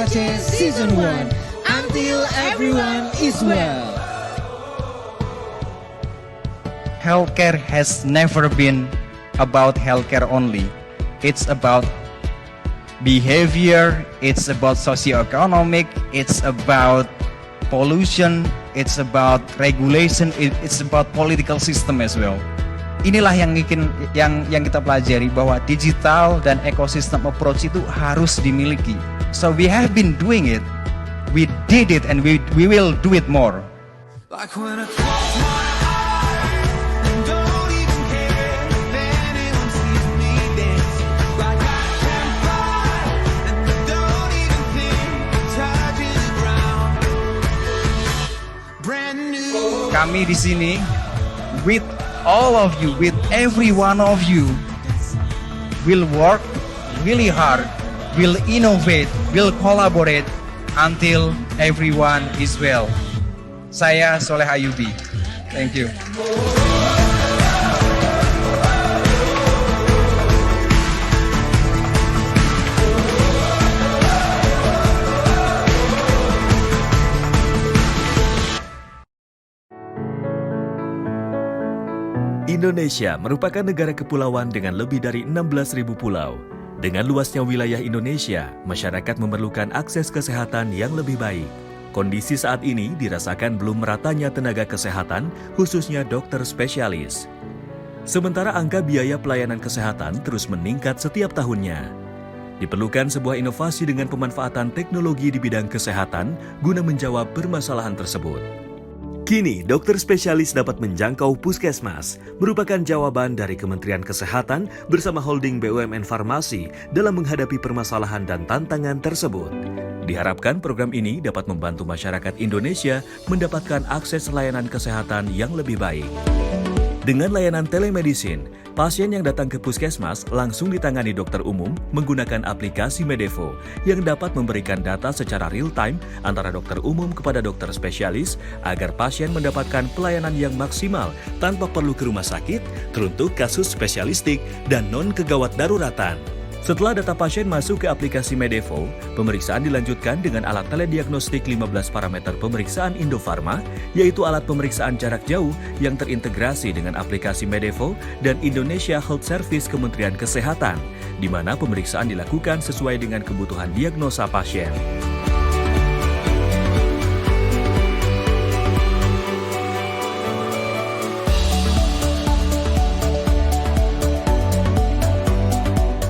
Aceh Season 1, until everyone is well. Healthcare has never been about healthcare only. It's about behavior, it's about socioeconomic, it's about pollution, it's about regulation, it's about political system as well. Inilah yang kita pelajari, bahwa digital dan ekosistem approach itu harus dimiliki. So we have been doing it, we did it, and we will do it more. Like when I close my eyes and don't even care if anyone sees me dance. Like I can fly and I don't even think touching the ground. Brand new. Kami di sini with all of you, with every one of you, will work really hard, will innovate, will collaborate until everyone is well. Saya Soleh Ayubi. Thank you. Indonesia merupakan negara kepulauan dengan lebih dari 16.000 pulau. Dengan luasnya wilayah Indonesia, masyarakat memerlukan akses kesehatan yang lebih baik. Kondisi saat ini dirasakan belum meratanya tenaga kesehatan, khususnya dokter spesialis. Sementara angka biaya pelayanan kesehatan terus meningkat setiap tahunnya. Diperlukan sebuah inovasi dengan pemanfaatan teknologi di bidang kesehatan guna menjawab permasalahan tersebut. Kini, dokter spesialis dapat menjangkau puskesmas, merupakan jawaban dari Kementerian Kesehatan bersama holding BUMN Farmasi dalam menghadapi permasalahan dan tantangan tersebut. Diharapkan program ini dapat membantu masyarakat Indonesia mendapatkan akses layanan kesehatan yang lebih baik. Dengan layanan telemedicine, pasien yang datang ke puskesmas langsung ditangani dokter umum menggunakan aplikasi Medevo yang dapat memberikan data secara real-time antara dokter umum kepada dokter spesialis agar pasien mendapatkan pelayanan yang maksimal tanpa perlu ke rumah sakit, teruntuk kasus spesialistik, dan non-kegawat daruratan. Setelah data pasien masuk ke aplikasi Medevo, pemeriksaan dilanjutkan dengan alat telediagnostik 15 parameter pemeriksaan Indofarma, yaitu alat pemeriksaan jarak jauh yang terintegrasi dengan aplikasi Medevo dan Indonesia Health Service Kementerian Kesehatan, di mana pemeriksaan dilakukan sesuai dengan kebutuhan diagnosa pasien.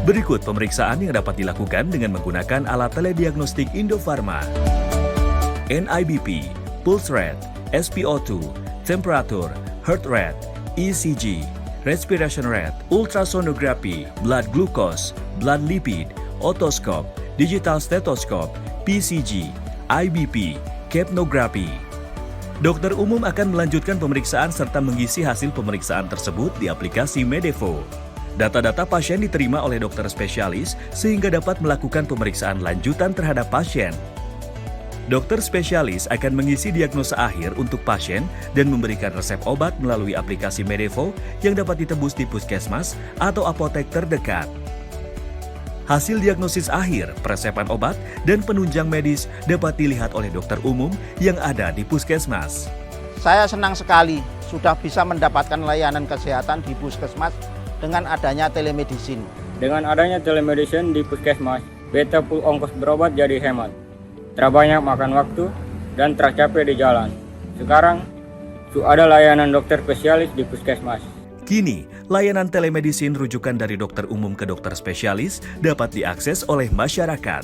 Berikut pemeriksaan yang dapat dilakukan dengan menggunakan alat telediagnostik Indofarma. NIBP, pulse rate, SpO2, temperatur, heart rate, ECG, respiration rate, ultrasonography, blood glucose, blood lipid, otoscope, digital stethoscope, PCG, IBP, capnography. Dokter umum akan melanjutkan pemeriksaan serta mengisi hasil pemeriksaan tersebut di aplikasi Medevo. Data-data pasien diterima oleh dokter spesialis sehingga dapat melakukan pemeriksaan lanjutan terhadap pasien. Dokter spesialis akan mengisi diagnosa akhir untuk pasien dan memberikan resep obat melalui aplikasi Medevo yang dapat ditebus di puskesmas atau apotek terdekat. Hasil diagnosis akhir, peresepan obat, dan penunjang medis dapat dilihat oleh dokter umum yang ada di puskesmas. Saya senang sekali sudah bisa mendapatkan layanan kesehatan di puskesmas dengan adanya telemedicine. Dengan adanya telemedicine di puskesmas, beta full ongkos berobat jadi hemat. Terbanyak makan waktu dan tercapai di jalan. Sekarang, sudah ada layanan dokter spesialis di puskesmas. Kini, layanan telemedicine rujukan dari dokter umum ke dokter spesialis dapat diakses oleh masyarakat.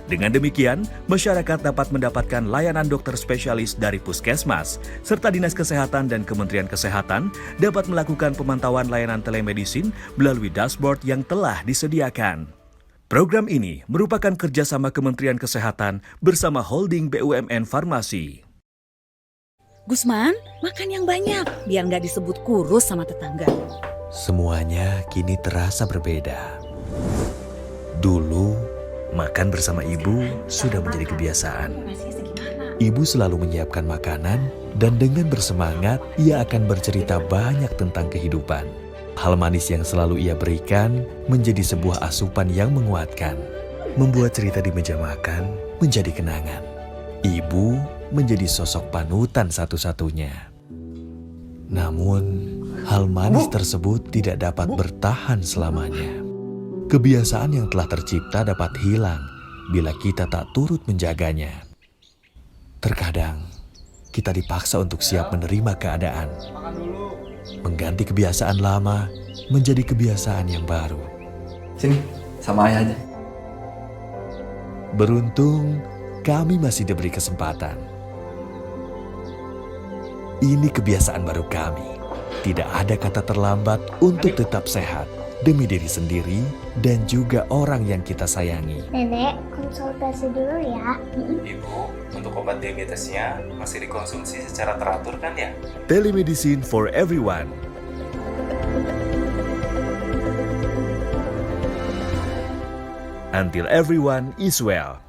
Dengan demikian, masyarakat dapat mendapatkan layanan dokter spesialis dari puskesmas, serta Dinas Kesehatan dan Kementerian Kesehatan dapat melakukan pemantauan layanan telemedicine melalui dashboard yang telah disediakan. Program ini merupakan kerjasama Kementerian Kesehatan bersama holding BUMN Farmasi. Gusman, makan yang banyak, biar nggak disebut kurus sama tetangga. Semuanya kini terasa berbeda. Dulu, makan bersama ibu sudah menjadi kebiasaan. Ibu selalu menyiapkan makanan dan dengan bersemangat ia akan bercerita banyak tentang kehidupan. Hal manis yang selalu ia berikan menjadi sebuah asupan yang menguatkan. membuat cerita di meja makan menjadi kenangan. Ibu menjadi sosok panutan satu-satunya. Namun, hal manis tersebut tidak dapat bertahan selamanya. Kebiasaan yang telah tercipta dapat hilang bila kita tak turut menjaganya. Terkadang, kita dipaksa untuk siap menerima keadaan. Mengganti kebiasaan lama menjadi kebiasaan yang baru. Sini, sama ayah aja. Beruntung, kami masih diberi kesempatan. Ini kebiasaan baru kami. Tidak ada kata terlambat untuk tetap sehat demi diri sendiri dan juga orang yang kita sayangi. Nenek, konsultasi dulu ya. Ibu, untuk obat diabetesnya masih dikonsumsi secara teratur kan ya? Telemedicine for everyone. Until everyone is well.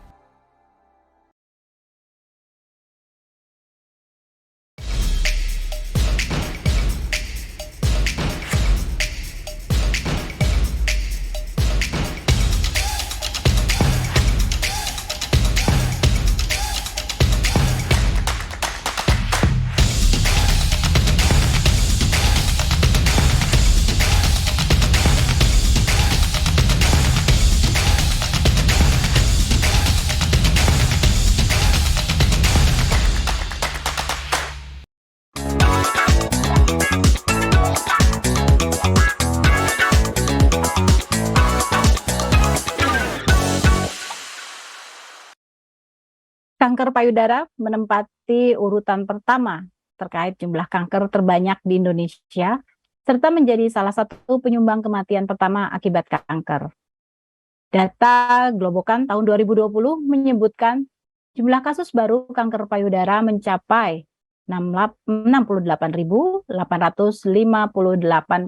Kanker payudara menempati urutan pertama terkait jumlah kanker terbanyak di Indonesia, serta menjadi salah satu penyumbang kematian pertama akibat kanker. Data Globokan tahun 2020 menyebutkan jumlah kasus baru kanker payudara mencapai 68.858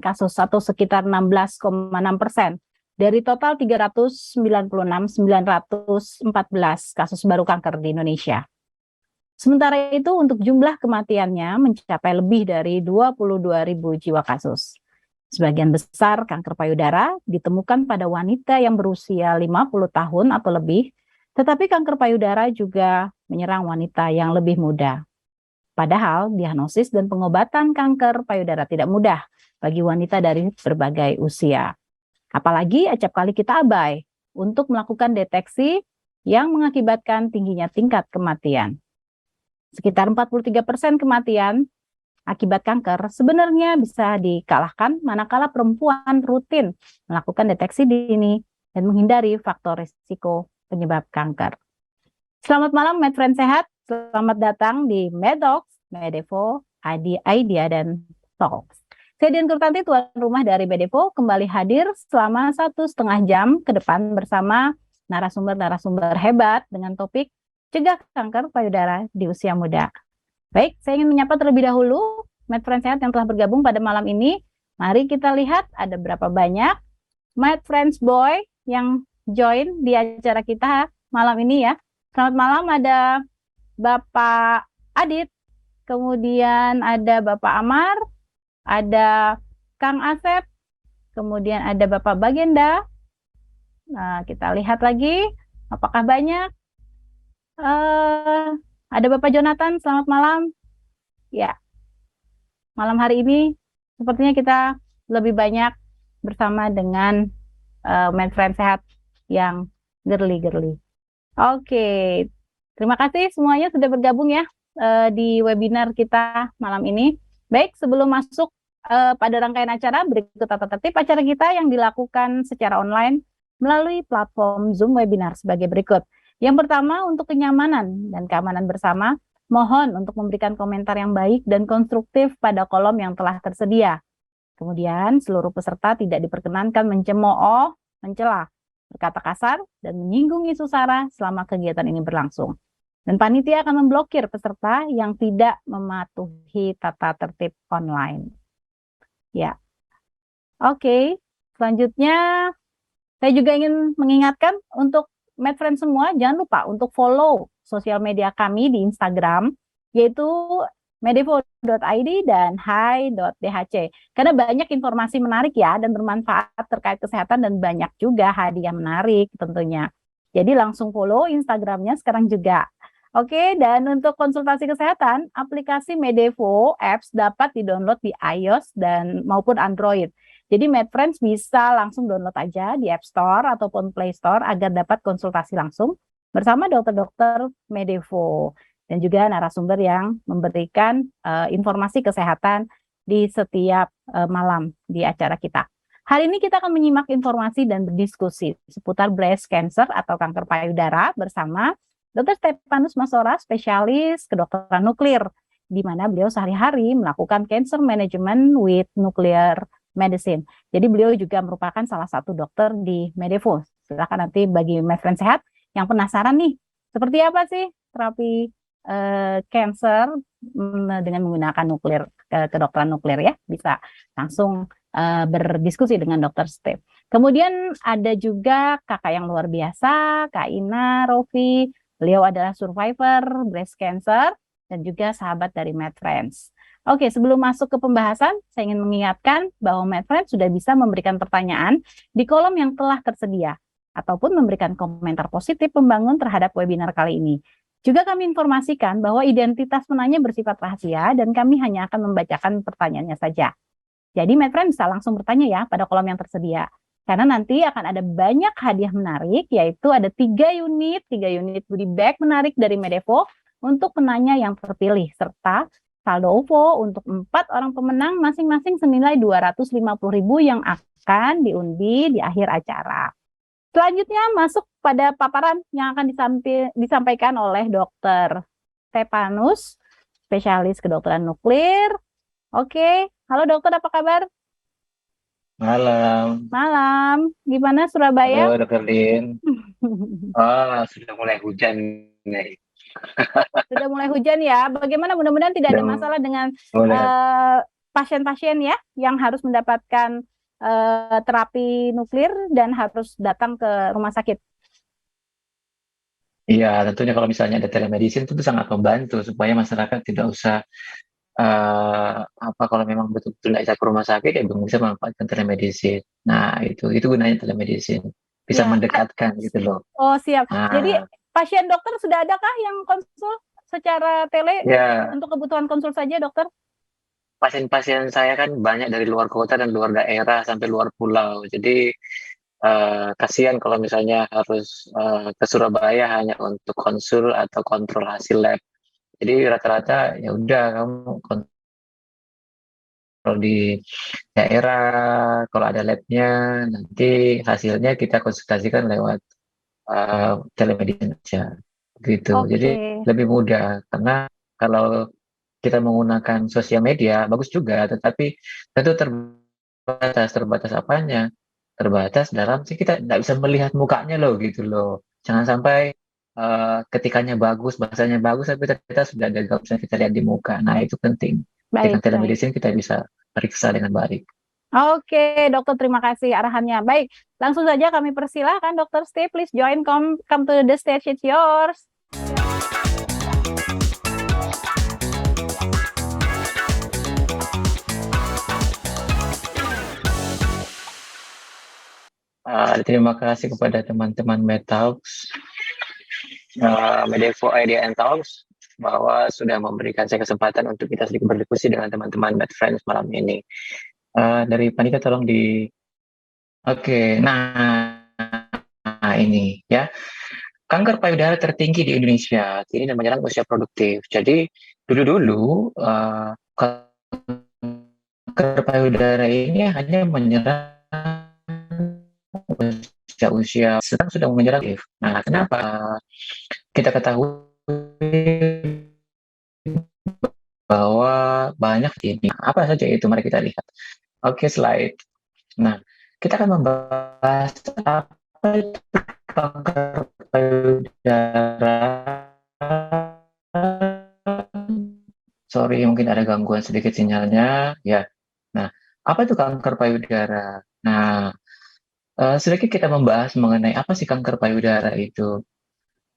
kasus atau sekitar 16,6% dari total 396.914 kasus baru kanker di Indonesia. Sementara itu untuk jumlah kematiannya mencapai lebih dari 22.000 jiwa kasus. Sebagian besar kanker payudara ditemukan pada wanita yang berusia 50 tahun atau lebih, tetapi kanker payudara juga menyerang wanita yang lebih muda. Padahal diagnosis dan pengobatan kanker payudara tidak mudah bagi wanita dari berbagai usia. Apalagi acap kali kita abai untuk melakukan deteksi yang mengakibatkan tingginya tingkat kematian. Sekitar 43% kematian akibat kanker sebenarnya bisa dikalahkan manakala perempuan rutin melakukan deteksi dini dan menghindari faktor risiko penyebab kanker. Selamat malam MedFriend Sehat, selamat datang di Medocs, Medevo, Idea, dan Talks. Saya Dian Kurtanti, tuan rumah dari Medevo, kembali hadir selama 1,5 jam ke depan bersama narasumber-narasumber hebat dengan topik Cegah Kanker Payudara di Usia Muda. Baik, saya ingin menyapa terlebih dahulu MedFriend Sehat yang telah bergabung pada malam ini. Mari kita lihat ada berapa banyak MedFriends Boy yang join di acara kita malam ini ya. Selamat malam, ada Bapak Adit, kemudian ada Bapak Amar, ada Kang Asep, kemudian ada Bapak Bagenda. Nah, kita lihat lagi apakah banyak. Ada Bapak Jonathan, selamat malam. Ya, malam hari ini sepertinya kita lebih banyak bersama dengan MedFriend Sehat yang girly-girly. Oke, terima kasih semuanya sudah bergabung ya di webinar kita malam ini. Baik, sebelum masuk pada rangkaian acara, berikut tata tertib acara kita yang dilakukan secara online melalui platform Zoom webinar sebagai berikut. Yang pertama, untuk kenyamanan dan keamanan bersama, mohon untuk memberikan komentar yang baik dan konstruktif pada kolom yang telah tersedia. Kemudian, seluruh peserta tidak diperkenankan mencemooh, mencela, berkata kasar, dan menyinggung isu sara selama kegiatan ini berlangsung. Dan panitia akan memblokir peserta yang tidak mematuhi tata tertib online. Ya, oke. Selanjutnya, saya juga ingin mengingatkan untuk MedFriend semua, jangan lupa untuk follow sosial media kami di Instagram, yaitu medevo.id dan hai.dhc. Karena banyak informasi menarik ya dan bermanfaat terkait kesehatan dan banyak juga hadiah menarik tentunya. Jadi langsung follow Instagramnya sekarang juga. Oke, dan untuk konsultasi kesehatan, aplikasi Medevo Apps dapat di-download di iOS dan maupun Android. Jadi MedFriends bisa langsung download aja di App Store ataupun Play Store agar dapat konsultasi langsung bersama dokter-dokter Medevo dan juga narasumber yang memberikan informasi kesehatan di setiap malam di acara kita. Hari ini kita akan menyimak informasi dan berdiskusi seputar breast cancer atau kanker payudara bersama Dr. Stepanus Masora, spesialis kedokteran nuklir, di mana beliau sehari-hari melakukan cancer management with nuclear medicine. Jadi beliau juga merupakan salah satu dokter di Medevo. Silakan nanti bagi MedFriends sehat yang penasaran nih, seperti apa sih terapi cancer dengan menggunakan kedokteran nuklir ya, bisa langsung berdiskusi dengan Dr. Step. Kemudian ada juga kakak yang luar biasa, Kak Ina Rofi. Beliau adalah survivor breast cancer dan juga sahabat dari MedFriends. Oke, sebelum masuk ke pembahasan, saya ingin mengingatkan bahwa MedFriends sudah bisa memberikan pertanyaan di kolom yang telah tersedia ataupun memberikan komentar positif pembangun terhadap webinar kali ini. Juga kami informasikan bahwa identitas penanya bersifat rahasia dan kami hanya akan membacakan pertanyaannya saja. Jadi MedFriends bisa langsung bertanya ya pada kolom yang tersedia. Karena nanti akan ada banyak hadiah menarik, yaitu ada 3 unit goodie bag menarik dari Medevo untuk penanya yang terpilih, serta saldo OVO untuk 4 orang pemenang masing-masing senilai 250.000 yang akan diundi di akhir acara. Selanjutnya masuk pada paparan yang akan disampaikan oleh Dr. Stepanus, spesialis kedokteran nuklir. Oke, halo dokter, apa kabar? Malam. Malam, gimana Surabaya? Halo, Dr. Lin. Sudah mulai hujan nih. Sudah mulai hujan ya. Bagaimana? Mudah-mudahan tidak ada masalah dengan pasien-pasien ya yang harus mendapatkan terapi nuklir dan harus datang ke rumah sakit. Iya, tentunya kalau misalnya ada telemedicine itu sangat membantu supaya masyarakat tidak usah kalau memang betul-betul tidak bisa ke rumah sakit ya belum bisa memanfaatkan telemedicine. Nah, itu gunanya telemedicine. Bisa mendekatkan gitu loh. Oh, siap. Jadi pasien dokter sudah adakah yang konsul secara tele untuk kebutuhan konsul saja, dokter? Pasien-pasien saya kan banyak dari luar kota dan luar daerah sampai luar pulau. Jadi kasihan kalau misalnya harus ke Surabaya hanya untuk konsul atau kontrol hasil lab. Jadi rata-rata ya udah kamu kontrol di daerah, kalau ada labnya nanti hasilnya kita konsultasikan lewat telemedicine aja gitu. Jadi lebih mudah karena kalau kita menggunakan sosial media bagus juga, tetapi tentu terbatas apanya? Terbatas dalam kita tidak bisa melihat mukanya loh gitu loh. Jangan sampai ketikanya bagus, bahasanya bagus, tapi ternyata sudah ada gapnya kita lihat di muka. Nah, itu penting. Dengan telemedicine kita bisa periksa dengan baik. Oke, dokter, terima kasih arahannya. Baik, langsung saja kami persilahkan Dr. Steve, please join, come to the stage, it's yours. Terima kasih kepada teman-teman MedTalks, Medevo Idea and Talks, bahwa sudah memberikan saya kesempatan untuk kita sedikit berdiskusi dengan teman-teman MedFriends malam ini. Dari panitia tolong ini ya. Kanker payudara tertinggi di Indonesia kini dan menyerang usia produktif. Jadi dulu kanker payudara ini hanya menyerang usia sedang sudah menyerang. Nah, kenapa? Kita ketahui bahwa banyak ini. Apa saja itu? Mari kita lihat. Oke, slide. Nah, kita akan membahas apa itu kanker payudara. Sorry, mungkin ada gangguan sedikit sinyalnya. Ya. Nah, apa itu kanker payudara? Nah, sedikit kita membahas mengenai apa sih kanker payudara itu.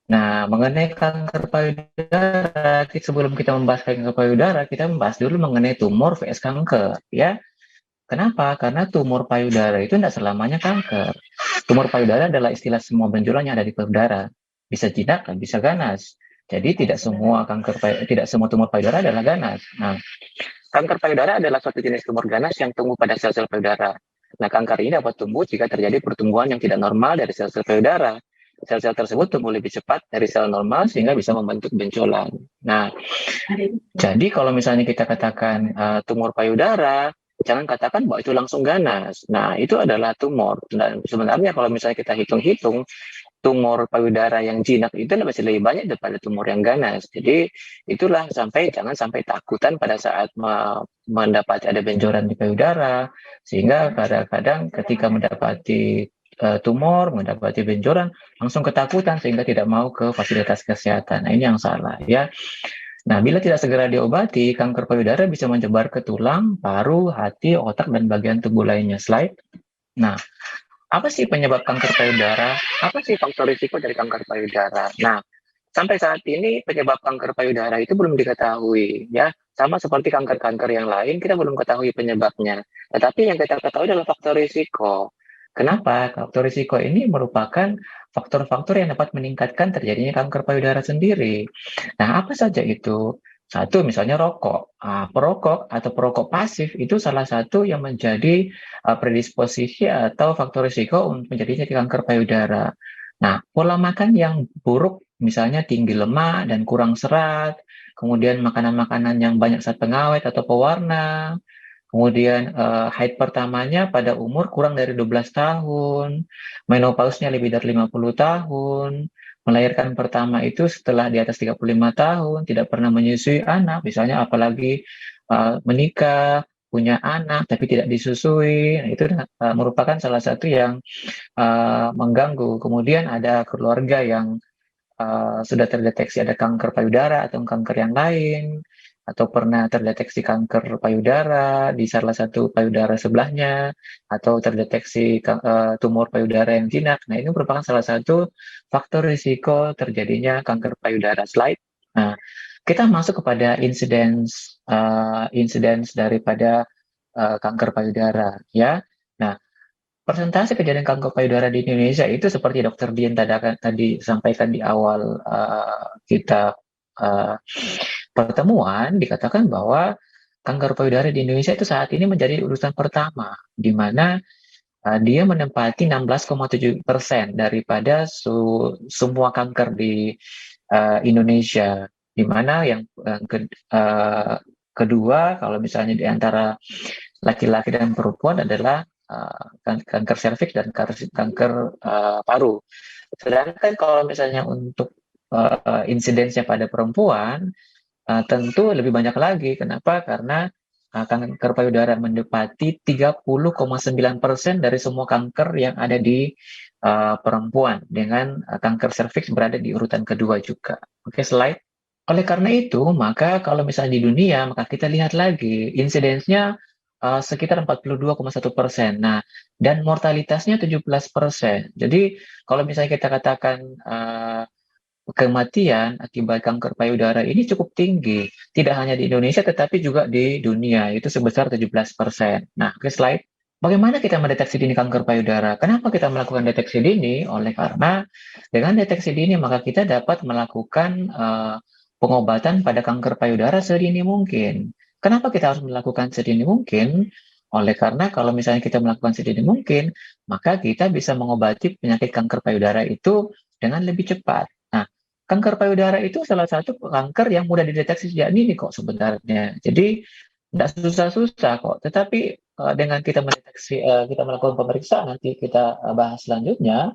Nah, mengenai kanker payudara, sebelum kita membahas kanker payudara, kita membahas dulu mengenai tumor vs kanker, ya. Kenapa? Karena tumor payudara itu tidak selamanya kanker. Tumor payudara adalah istilah semua benjolan yang ada di payudara. Bisa jinak, bisa ganas. Jadi tidak semua tidak semua tumor payudara adalah ganas. Nah, kanker payudara adalah suatu jenis tumor ganas yang tumbuh pada sel-sel payudara. Nah, kanker ini dapat tumbuh jika terjadi pertumbuhan yang tidak normal dari sel-sel payudara. Sel-sel tersebut tumbuh lebih cepat dari sel normal sehingga bisa membentuk benjolan. Nah, jadi kalau misalnya kita katakan tumor payudara, jangan katakan bahwa itu langsung ganas. Nah, itu adalah tumor. Dan sebenarnya kalau misalnya kita hitung-hitung, tumor payudara yang jinak itu masih lebih banyak daripada tumor yang ganas. Jadi itulah jangan sampai takutan pada saat mendapat ada benjolan di payudara, sehingga kadang-kadang ketika mendapati tumor, mendapati benjolan, langsung ketakutan sehingga tidak mau ke fasilitas kesehatan. Nah, ini yang salah ya. Nah, bila tidak segera diobati, kanker payudara bisa menyebar ke tulang, paru, hati, otak, dan bagian tubuh lainnya. Slide. Nah, apa sih penyebab kanker payudara? Apa sih faktor risiko dari kanker payudara? Nah, sampai saat ini penyebab kanker payudara itu belum diketahui, ya. Sama seperti kanker-kanker yang lain, kita belum ketahui penyebabnya. Tetapi yang kita ketahui adalah faktor risiko. Kenapa? Faktor risiko ini merupakan faktor-faktor yang dapat meningkatkan terjadinya kanker payudara sendiri. Nah, apa saja itu? Satu, misalnya rokok. Perokok atau perokok pasif itu salah satu yang menjadi predisposisi atau faktor risiko untuk menjadinya kanker payudara. Nah, pola makan yang buruk, misalnya tinggi lemak dan kurang serat, kemudian makanan-makanan yang banyak zat pengawet atau pewarna, kemudian haid pertamanya pada umur kurang dari 12 tahun, menopausnya lebih dari 50 tahun, melahirkan pertama itu setelah di atas 35 tahun, tidak pernah menyusui anak, misalnya apalagi menikah, punya anak tapi tidak disusui, nah, itu merupakan salah satu yang mengganggu. Kemudian ada keluarga yang sudah terdeteksi ada kanker payudara atau kanker yang lain, atau pernah terdeteksi kanker payudara di salah satu payudara sebelahnya, atau terdeteksi tumor payudara yang jinak. Nah, ini merupakan salah satu faktor risiko terjadinya kanker payudara. Slide. Nah, kita masuk kepada insiden daripada kanker payudara, ya. Nah, persentase kejadian kanker payudara di Indonesia itu seperti Dr. Dian tadi sampaikan di awal kita pertemuan, dikatakan bahwa kanker payudara di Indonesia itu saat ini menjadi urutan pertama, di mana dia menempati 16,7% daripada semua kanker di Indonesia, di mana yang kedua kalau misalnya di antara laki-laki dan perempuan adalah kanker serviks dan kanker paru. Sedangkan kalau misalnya untuk insidensnya pada perempuan, tentu lebih banyak lagi. Kenapa? Karena kanker payudara mendapati 30,9% dari semua kanker yang ada di perempuan, dengan kanker serviks berada di urutan kedua juga. Oke, slide. Oleh karena itu, maka kalau misalnya di dunia, maka kita lihat lagi insidensnya sekitar 42,1%. Nah, dan mortalitasnya 17%. Jadi kalau misalnya kita katakan kematian akibat kanker payudara ini cukup tinggi, tidak hanya di Indonesia tetapi juga di dunia, itu sebesar 17%. Nah, ke slide. Bagaimana kita mendeteksi dini kanker payudara? Kenapa kita melakukan deteksi dini? Oleh karena dengan deteksi dini maka kita dapat melakukan pengobatan pada kanker payudara sedini mungkin. Kenapa kita harus melakukan sedini mungkin? Oleh karena kalau misalnya kita melakukan sedini mungkin, maka kita bisa mengobati penyakit kanker payudara itu dengan lebih cepat. Nah, kanker payudara itu salah satu kanker yang mudah dideteksi sejak dini kok sebenarnya. Jadi tidak susah-susah kok. Tetapi dengan kita mendeteksi, kita melakukan pemeriksaan, nanti kita bahas selanjutnya,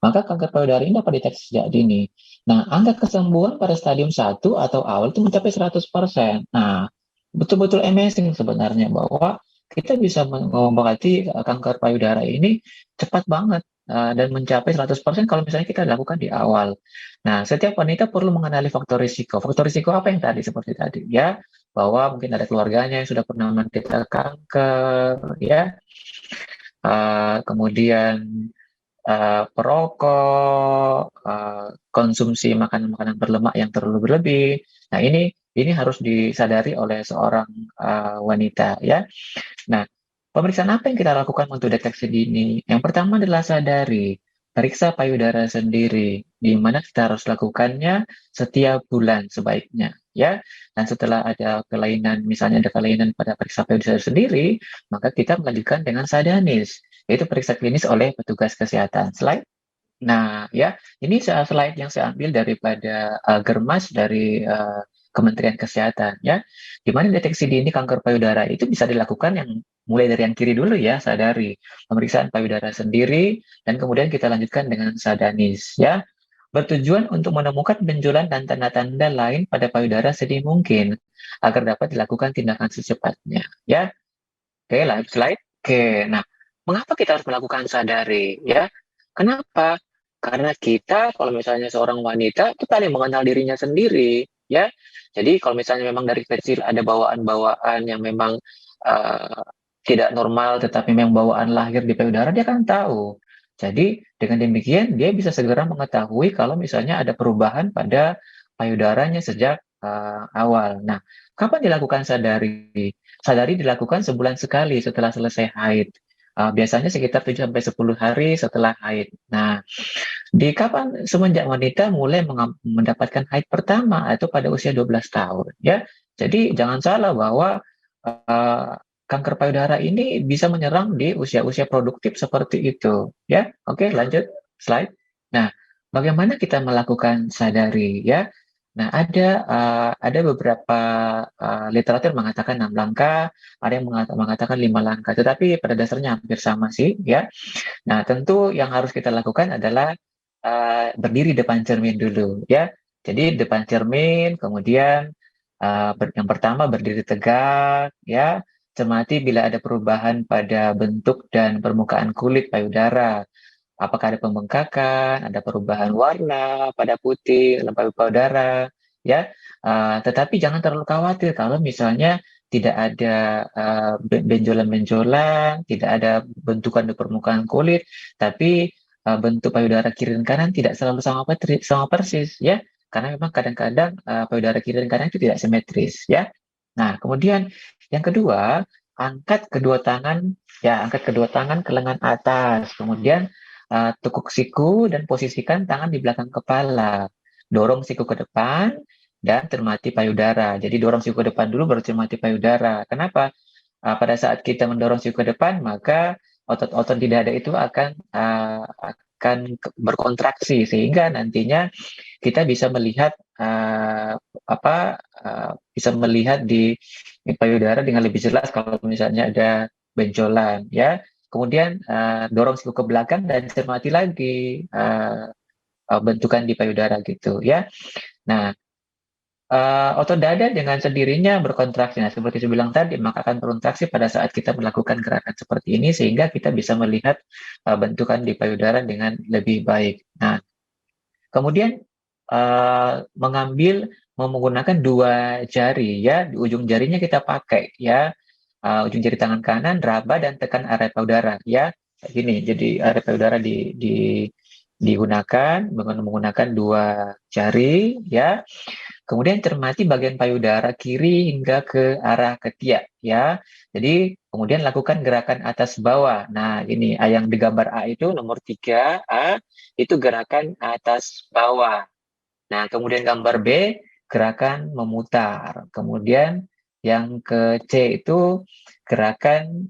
maka kanker payudara ini dapat dideteksi sejak dini. Nah, angka kesembuhan pada stadium 1 atau awal itu mencapai 100%. Nah, betul-betul amazing sebenarnya bahwa kita bisa mengobati kanker payudara ini cepat banget dan mencapai 100% kalau misalnya kita lakukan di awal. Nah, setiap wanita perlu mengenali faktor risiko. Faktor risiko apa yang tadi seperti tadi ya, bahwa mungkin ada keluarganya yang sudah pernah menderita kanker ya. Kemudian perokok, konsumsi makanan-makanan berlemak yang terlalu berlebih. Nah, ini harus disadari oleh seorang wanita ya. Nah, Pemeriksaan apa yang kita lakukan untuk deteksi dini? Yang pertama adalah sadari, periksa payudara sendiri, di mana kita harus lakukannya setiap bulan sebaiknya, ya. Dan setelah ada kelainan, misalnya ada kelainan pada periksa payudara sendiri, maka kita melanjutkan dengan sadanis, yaitu periksa klinis oleh petugas kesehatan. Slide. Nah, ya, ini slide yang saya ambil daripada Germas dari Kementerian Kesehatan, ya, di mana deteksi dini kanker payudara itu bisa dilakukan yang mulai dari yang kiri dulu ya, sadari, pemeriksaan payudara sendiri, dan kemudian kita lanjutkan dengan sadanis, ya, bertujuan untuk menemukan benjolan dan tanda-tanda lain pada payudara sedini mungkin agar dapat dilakukan tindakan secepatnya, ya. Oke, lanjut slide. Oke, nah, mengapa kita harus melakukan sadari, ya? Kenapa? Karena kita, kalau misalnya seorang wanita, itu paling mengenal dirinya sendiri, ya. Jadi kalau misalnya memang dari kecil ada bawaan-bawaan yang memang tidak normal, tetapi memang bawaan lahir di payudara, dia kan tahu. Jadi dengan demikian dia bisa segera mengetahui kalau misalnya ada perubahan pada payudaranya sejak awal. Nah, kapan dilakukan sadari? Sadari dilakukan sebulan sekali setelah selesai haid. Biasanya sekitar 7-10 hari setelah haid. Nah, di kapan semenjak wanita mulai mendapatkan haid pertama atau pada usia 12 tahun, ya. Jadi jangan salah bahwa kanker payudara ini bisa menyerang di usia-usia produktif seperti itu, ya. Oke, lanjut slide. Nah, bagaimana kita melakukan sadari, ya? Nah, ada beberapa literatur mengatakan 6 langkah, ada yang mengatakan 5 langkah, tetapi pada dasarnya hampir sama sih, ya. Nah, tentu yang harus kita lakukan adalah berdiri depan cermin dulu, ya. Jadi depan cermin, kemudian yang pertama berdiri tegak, ya. Cermati bila ada perubahan pada bentuk dan permukaan kulit payudara. Apakah ada pembengkakan, ada perubahan warna pada putih, lembab payudara, ya. Tetapi jangan terlalu khawatir kalau misalnya tidak ada benjolan-benjolan, tidak ada bentukan di permukaan kulit, tapi bentuk payudara kiri dan kanan tidak selalu sama persis, ya. Karena memang kadang-kadang payudara kiri dan kanan itu tidak simetris, ya. Nah, kemudian yang kedua, angkat kedua tangan ke lengan atas, kemudian tekuk siku dan posisikan tangan di belakang kepala. Dorong siku ke depan dan cermati payudara. Jadi dorong siku ke depan dulu baru cermati payudara. Kenapa? Pada saat kita mendorong siku ke depan, maka otot-otot di dada itu akan berkontraksi sehingga nantinya kita bisa melihat bisa melihat di payudara dengan lebih jelas kalau misalnya ada benjolan, ya. Kemudian dorong siku ke belakang dan cermati lagi bentukan di payudara gitu, ya. Nah, otot dada dengan sendirinya berkontraksi. Nah, seperti saya bilang tadi, maka akan berkontraksi pada saat kita melakukan gerakan seperti ini sehingga kita bisa melihat bentukan di payudara dengan lebih baik. Nah, kemudian menggunakan 2 jari, ya. Di ujung jarinya kita pakai, ya. Ujung jari tangan kanan raba dan tekan area payudara, ya. Gini, jadi area payudara digunakan menggunakan 2 jari, ya. Kemudian cermati bagian payudara kiri hingga ke arah ketiak, ya. Jadi kemudian lakukan gerakan atas bawah. Nah, ini yang di gambar A itu nomor 3, A itu gerakan atas bawah. Nah, kemudian gambar B gerakan memutar. Kemudian yang ke C itu gerakan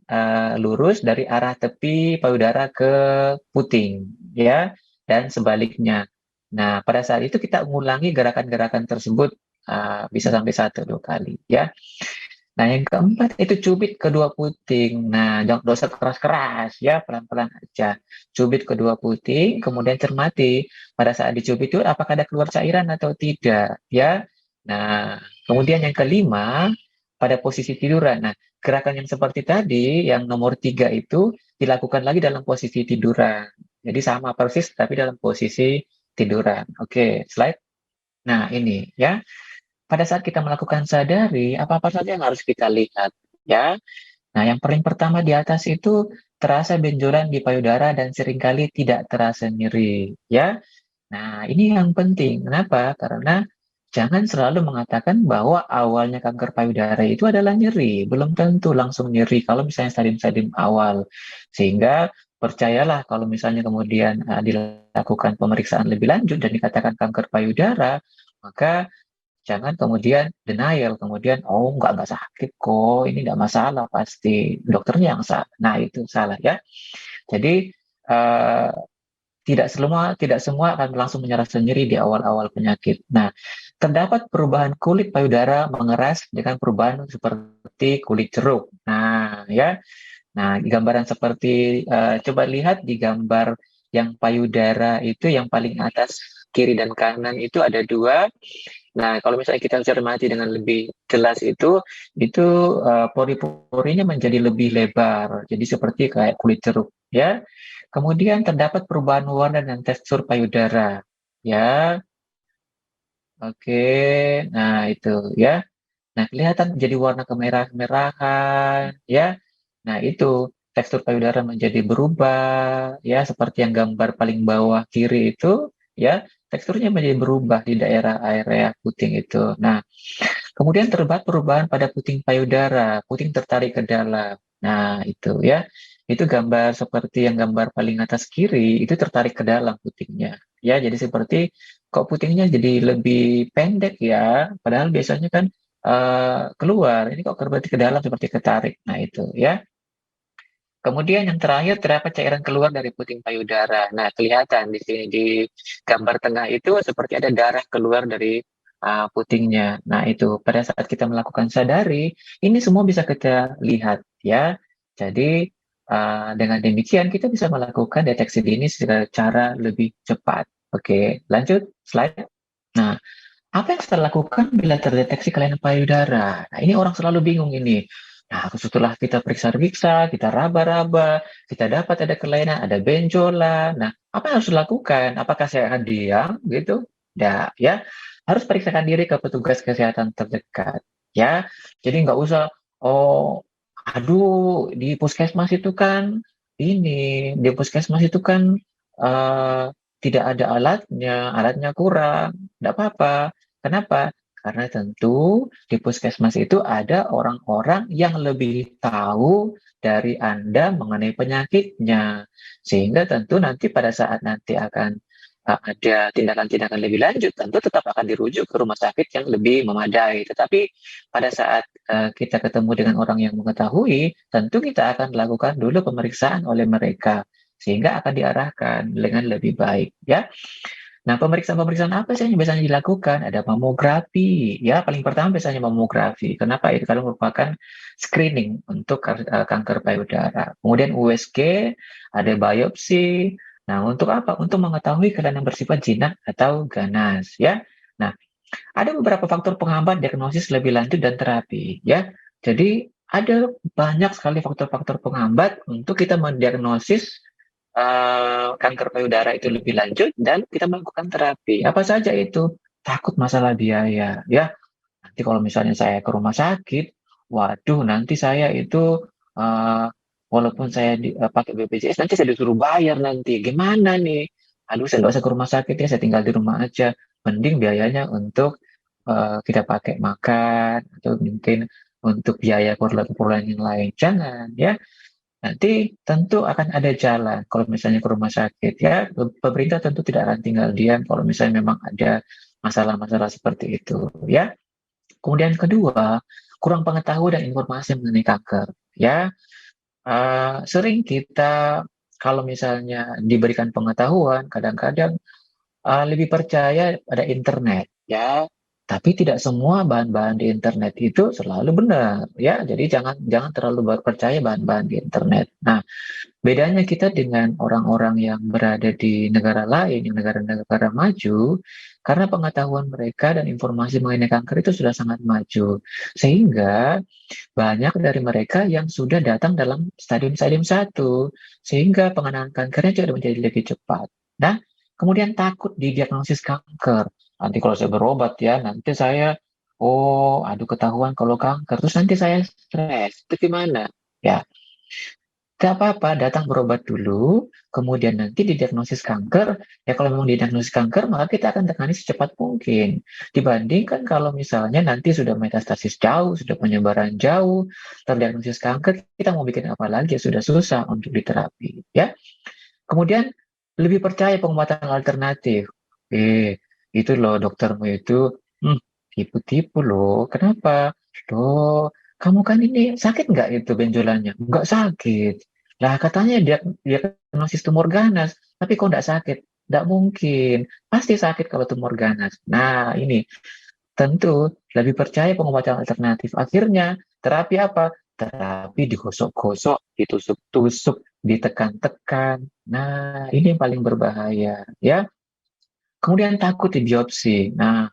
lurus dari arah tepi payudara ke puting, ya, dan sebaliknya. Nah, pada saat itu kita mengulangi gerakan-gerakan tersebut bisa sampai 1-2 kali, ya. Nah, yang keempat itu cubit kedua puting. Nah, jangan dosa keras-keras, ya, pelan-pelan aja. Cubit kedua puting, kemudian cermati pada saat dicubit itu apakah ada keluar cairan atau tidak, ya. Nah, kemudian yang kelima pada posisi tiduran. Nah, gerakan yang seperti tadi, yang nomor 3 itu dilakukan lagi dalam posisi tiduran. Jadi sama persis, tapi dalam posisi tiduran. Oke, slide. Nah, ini, ya. Pada saat kita melakukan sadari, apa-apa saja yang harus kita lihat, ya. Nah, yang paling pertama di atas itu terasa benjolan di payudara dan seringkali tidak terasa nyeri, ya. Nah, ini yang penting. Kenapa? Karena jangan selalu mengatakan bahwa awalnya kanker payudara itu adalah nyeri. Belum tentu langsung nyeri kalau misalnya stadium-stadium awal. Sehingga percayalah kalau misalnya kemudian dilakukan pemeriksaan lebih lanjut dan dikatakan kanker payudara, maka jangan kemudian denial, kemudian oh nggak sakit kok, ini nggak masalah pasti dokternya yang salah. Nah itu salah ya. Jadi eh, tidak semua akan langsung menyerah nyeri di awal-awal penyakit. Nah, terdapat perubahan kulit payudara mengeras dengan perubahan seperti kulit jeruk. Nah, ya. Nah, di gambaran seperti coba lihat di gambar yang payudara itu yang paling atas kiri dan kanan itu ada dua. Nah, kalau misalnya kita cermati dengan lebih jelas itu pori-porinya menjadi lebih lebar. Jadi seperti kayak kulit jeruk, ya. Kemudian terdapat perubahan warna dan tekstur payudara, ya. Oke, nah itu ya. Nah, kelihatan menjadi warna kemerah-merahan, ya. Nah, itu tekstur payudara menjadi berubah, ya, seperti yang gambar paling bawah kiri itu, ya, teksturnya menjadi berubah di daerah area puting itu. Nah, kemudian terdapat perubahan pada puting payudara, puting tertarik ke dalam. Nah, itu ya. Itu gambar seperti yang gambar paling atas kiri, itu tertarik ke dalam putingnya. Ya, jadi seperti kok putingnya jadi lebih pendek ya, padahal biasanya kan keluar. Ini kok berarti ke dalam seperti ketarik. Nah, itu ya. Kemudian yang terakhir terdapat cairan keluar dari puting payudara. Nah, kelihatan di sini di gambar tengah itu seperti ada darah keluar dari putingnya. Nah, itu pada saat kita melakukan sadari, ini semua bisa kita lihat ya. Jadi dengan demikian kita bisa melakukan deteksi dini secara lebih cepat. Oke, lanjut slide. Nah, apa yang kita lakukan bila terdeteksi kelainan payudara? Nah, ini orang selalu bingung ini. Nah, setelah kita periksa-periksa, kita raba-raba, kita dapat ada kelainan, ada benjolan. Nah, apa yang harus dilakukan? Apakah saya akan diam gitu? Tidak, ya. Harus periksakan diri ke petugas kesehatan terdekat, ya. Jadi nggak usah, oh, aduh, di puskesmas itu kan di puskesmas itu kan eh, tidak ada alatnya kurang, tidak apa-apa. Kenapa? Karena tentu di puskesmas itu ada orang-orang yang lebih tahu dari Anda mengenai penyakitnya. Sehingga tentu nanti pada saat nanti akan ada tindakan-tindakan lebih lanjut, tentu tetap akan dirujuk ke rumah sakit yang lebih memadai. Tetapi pada saat kita ketemu dengan orang yang mengetahui, tentu kita akan lakukan dulu pemeriksaan oleh mereka. Sehingga akan diarahkan dengan lebih baik. Ya. Nah, pemeriksaan-pemeriksaan apa sih yang biasanya dilakukan? Ada mamografi, ya paling pertama biasanya mamografi. Kenapa? Itu kalau merupakan screening untuk kanker payudara. Kemudian USG, ada biopsi. Nah, untuk apa? Untuk mengetahui kelainan bersifat jinak atau ganas, ya. Nah, ada beberapa faktor penghambat diagnosis lebih lanjut dan terapi, ya. Jadi ada banyak sekali faktor-faktor penghambat untuk kita mendiagnosis kanker payudara itu lebih lanjut dan kita melakukan terapi. Apa saja itu? Takut masalah biaya, ya. Nanti kalau misalnya saya ke rumah sakit, waduh, nanti saya itu walaupun saya pakai BPJS, nanti saya disuruh bayar nanti. Gimana nih? Aduh, saya nggak usah ke rumah sakit ya, saya tinggal di rumah aja. Mending biayanya untuk kita pakai makan atau mungkin untuk biaya keperluan yang lain. Jangan, ya. Nanti tentu akan ada jalan kalau misalnya ke rumah sakit ya. Pemerintah tentu tidak akan tinggal diam kalau misalnya memang ada masalah-masalah seperti itu ya. Kemudian kedua, kurang pengetahuan dan informasi mengenai kanker ya. Sering kita kalau misalnya diberikan pengetahuan kadang-kadang lebih percaya pada internet ya. Tapi tidak semua bahan-bahan di internet itu selalu benar ya. Jadi jangan terlalu percaya bahan-bahan di internet. Nah, bedanya kita dengan orang-orang yang berada di negara lain, yang negara-negara maju, karena pengetahuan mereka dan informasi mengenai kanker itu sudah sangat maju. Sehingga banyak dari mereka yang sudah datang dalam stadium-stadium 1, sehingga pengenaan kankernya juga menjadi lebih cepat. Nah, kemudian takut didiagnosis kanker. Nanti kalau saya berobat ya, nanti saya, aduh ketahuan kalau kanker, terus nanti saya stres, itu gimana? Ya, Gak apa-apa, datang berobat dulu, kemudian nanti didiagnosis kanker. Ya kalau memang didiagnosis kanker, maka kita akan tangani secepat mungkin. Dibandingkan kalau misalnya nanti sudah metastasis jauh, sudah penyebaran jauh, terdiagnosis kanker, kita mau bikin apa lagi ya sudah susah untuk diterapi. Ya. Kemudian lebih percaya pengobatan alternatif. Itu loh doktermu itu tipu-tipu loh. Kenapa? Loh, kamu kan ini sakit nggak itu benjolannya? Nggak sakit. Lah katanya dia diagnosis tumor ganas, tapi kok nggak sakit? Nggak mungkin. Pasti sakit kalau tumor ganas. Nah, ini tentu lebih percaya pengobatan alternatif. Akhirnya terapi apa? Terapi digosok-gosok, ditusuk-tusuk, ditekan-tekan. Nah, ini yang paling berbahaya, ya. Kemudian takut di biopsi. Nah,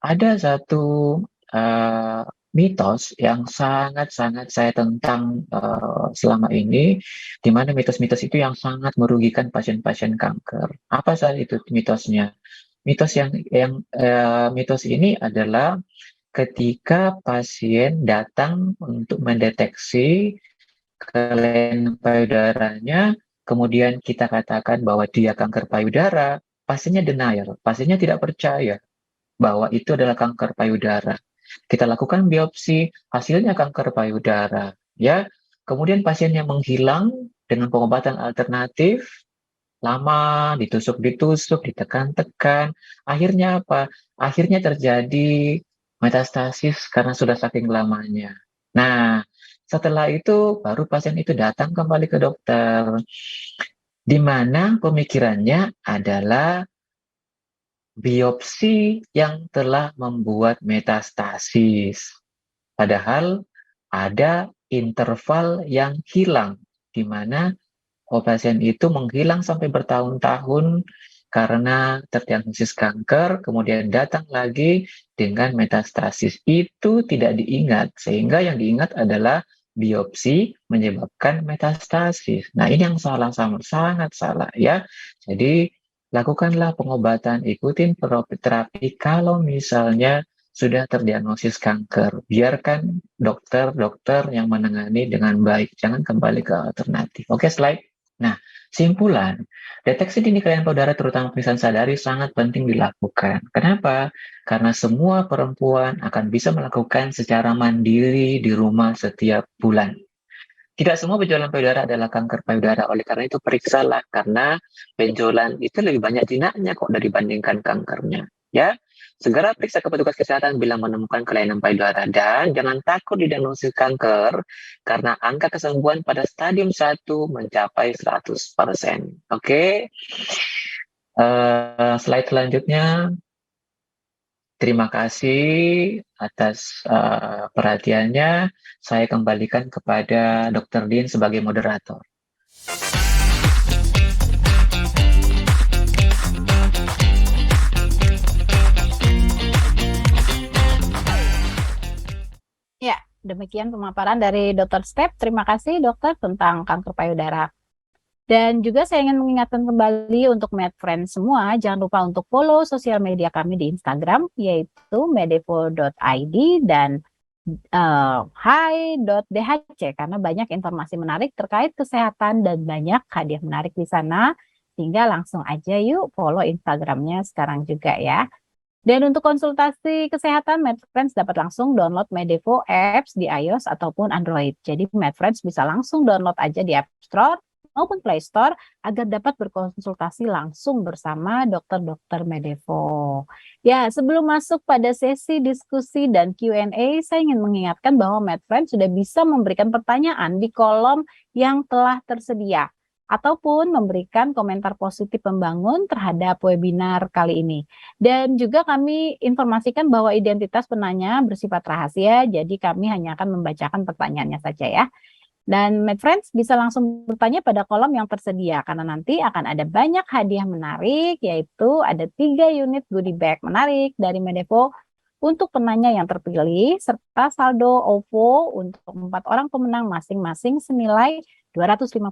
ada satu mitos yang sangat-sangat saya tentang selama ini, di mana mitos-mitos itu yang sangat merugikan pasien-pasien kanker. Apa saja itu mitosnya? Mitos ini adalah ketika pasien datang untuk mendeteksi kelainan payudaranya, kemudian kita katakan bahwa dia kanker payudara, pasiennya denial, pasiennya tidak percaya bahwa itu adalah kanker payudara. Kita lakukan biopsi, hasilnya kanker payudara, ya. Kemudian pasiennya menghilang dengan pengobatan alternatif, lama, ditusuk-ditusuk, ditekan-tekan. Akhirnya apa? Akhirnya terjadi metastasis karena sudah saking lamanya. Nah, setelah itu baru pasien itu datang kembali ke dokter, di mana pemikirannya adalah biopsi yang telah membuat metastasis. Padahal ada interval yang hilang, di mana pasien itu menghilang sampai bertahun-tahun karena terdiagnosis kanker, kemudian datang lagi dengan metastasis. Itu tidak diingat, sehingga yang diingat adalah biopsi menyebabkan metastasis. Nah, ini yang salah, sangat salah ya. Jadi, lakukanlah pengobatan, ikutin terapi kalau misalnya sudah terdiagnosis kanker. Biarkan dokter-dokter yang menangani dengan baik, jangan kembali ke alternatif. Oke, slide. Nah, simpulan, deteksi dini kelainan payudara terutama pemeriksaan sadari sangat penting dilakukan. Kenapa? Karena semua perempuan akan bisa melakukan secara mandiri di rumah setiap bulan. Tidak semua benjolan payudara adalah kanker payudara, oleh karena itu periksalah, karena benjolan itu lebih banyak jinaknya kok dibandingkan kankernya. Ya, segera periksa ke petugas kesehatan bila menemukan kelainan payudara, dan jangan takut didiagnosis kanker karena angka kesembuhan pada stadium 1 mencapai 100%. Oke. Slide selanjutnya. Terima kasih atas perhatiannya. Saya kembalikan kepada Dr. Din sebagai moderator. Ya, demikian pemaparan dari Dr. Step. Terima kasih dokter tentang kanker payudara. Dan juga saya ingin mengingatkan kembali untuk MedFriends semua, jangan lupa untuk follow sosial media kami di Instagram, yaitu medevo.id dan hi.dhc, karena banyak informasi menarik terkait kesehatan dan banyak hadiah menarik di sana, sehingga langsung aja yuk follow Instagramnya sekarang juga ya. Dan untuk konsultasi kesehatan, MedFriends dapat langsung download Medevo apps di iOS ataupun Android. Jadi MedFriends bisa langsung download aja di App Store maupun Play Store agar dapat berkonsultasi langsung bersama dokter-dokter Medevo. Ya, sebelum masuk pada sesi diskusi dan Q&A, saya ingin mengingatkan bahwa MedFriends sudah bisa memberikan pertanyaan di kolom yang telah tersedia, ataupun memberikan komentar positif pembangun terhadap webinar kali ini. Dan juga kami informasikan bahwa identitas penanya bersifat rahasia, jadi kami hanya akan membacakan pertanyaannya saja ya. Dan MedFriends bisa langsung bertanya pada kolom yang tersedia, karena nanti akan ada banyak hadiah menarik, yaitu ada 3 unit goodie bag menarik dari Medevo untuk penanya yang terpilih, serta saldo OVO untuk 4 orang pemenang masing-masing senilai 250.000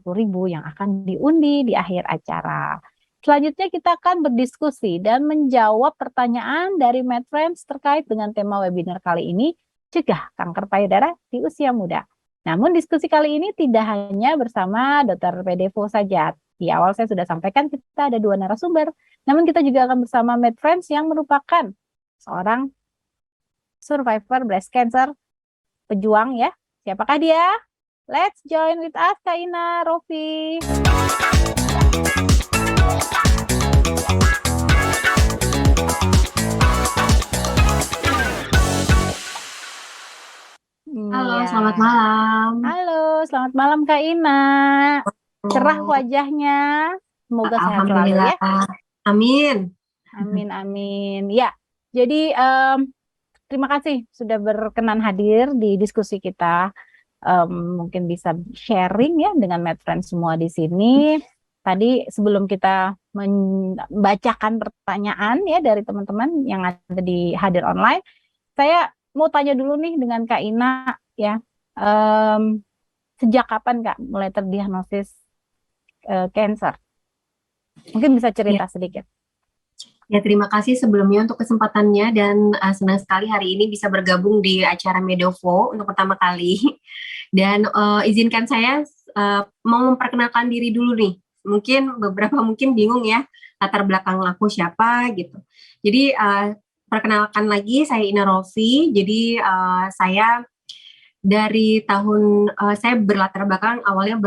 yang akan diundi di akhir acara. Selanjutnya kita akan berdiskusi dan menjawab pertanyaan dari MedFriends terkait dengan tema webinar kali ini, cegah kanker payudara di usia muda. Namun diskusi kali ini tidak hanya bersama Dr. Pedevo saja. Di awal saya sudah sampaikan kita ada 2 narasumber, namun kita juga akan bersama MedFriends yang merupakan seorang survivor breast cancer, pejuang ya. Siapakah dia? Let's join with us, Kak Ina, Rofi. Halo, Iya. selamat malam. Halo, selamat malam Kak Ina. Cerah wajahnya. Semoga sehat selalu ya. Amin. Amin, amin. Ya, jadi terima kasih sudah berkenan hadir di diskusi kita. Mungkin bisa sharing ya dengan MedFriends semua di sini. Tadi sebelum kita membacakan pertanyaan ya dari teman-teman yang ada di hadir online, saya mau tanya dulu nih dengan Kak Ina ya. Sejak kapan Kak mulai terdiagnosis cancer? Mungkin bisa cerita sedikit. Ya, terima kasih sebelumnya untuk kesempatannya dan senang sekali hari ini bisa bergabung di acara Medovo untuk pertama kali. Dan izinkan saya mau memperkenalkan diri dulu nih. Mungkin bingung ya latar belakang aku siapa gitu. Jadi perkenalkan lagi, saya Ina Rofi. Jadi saya dari tahun saya berlatar belakang awalnya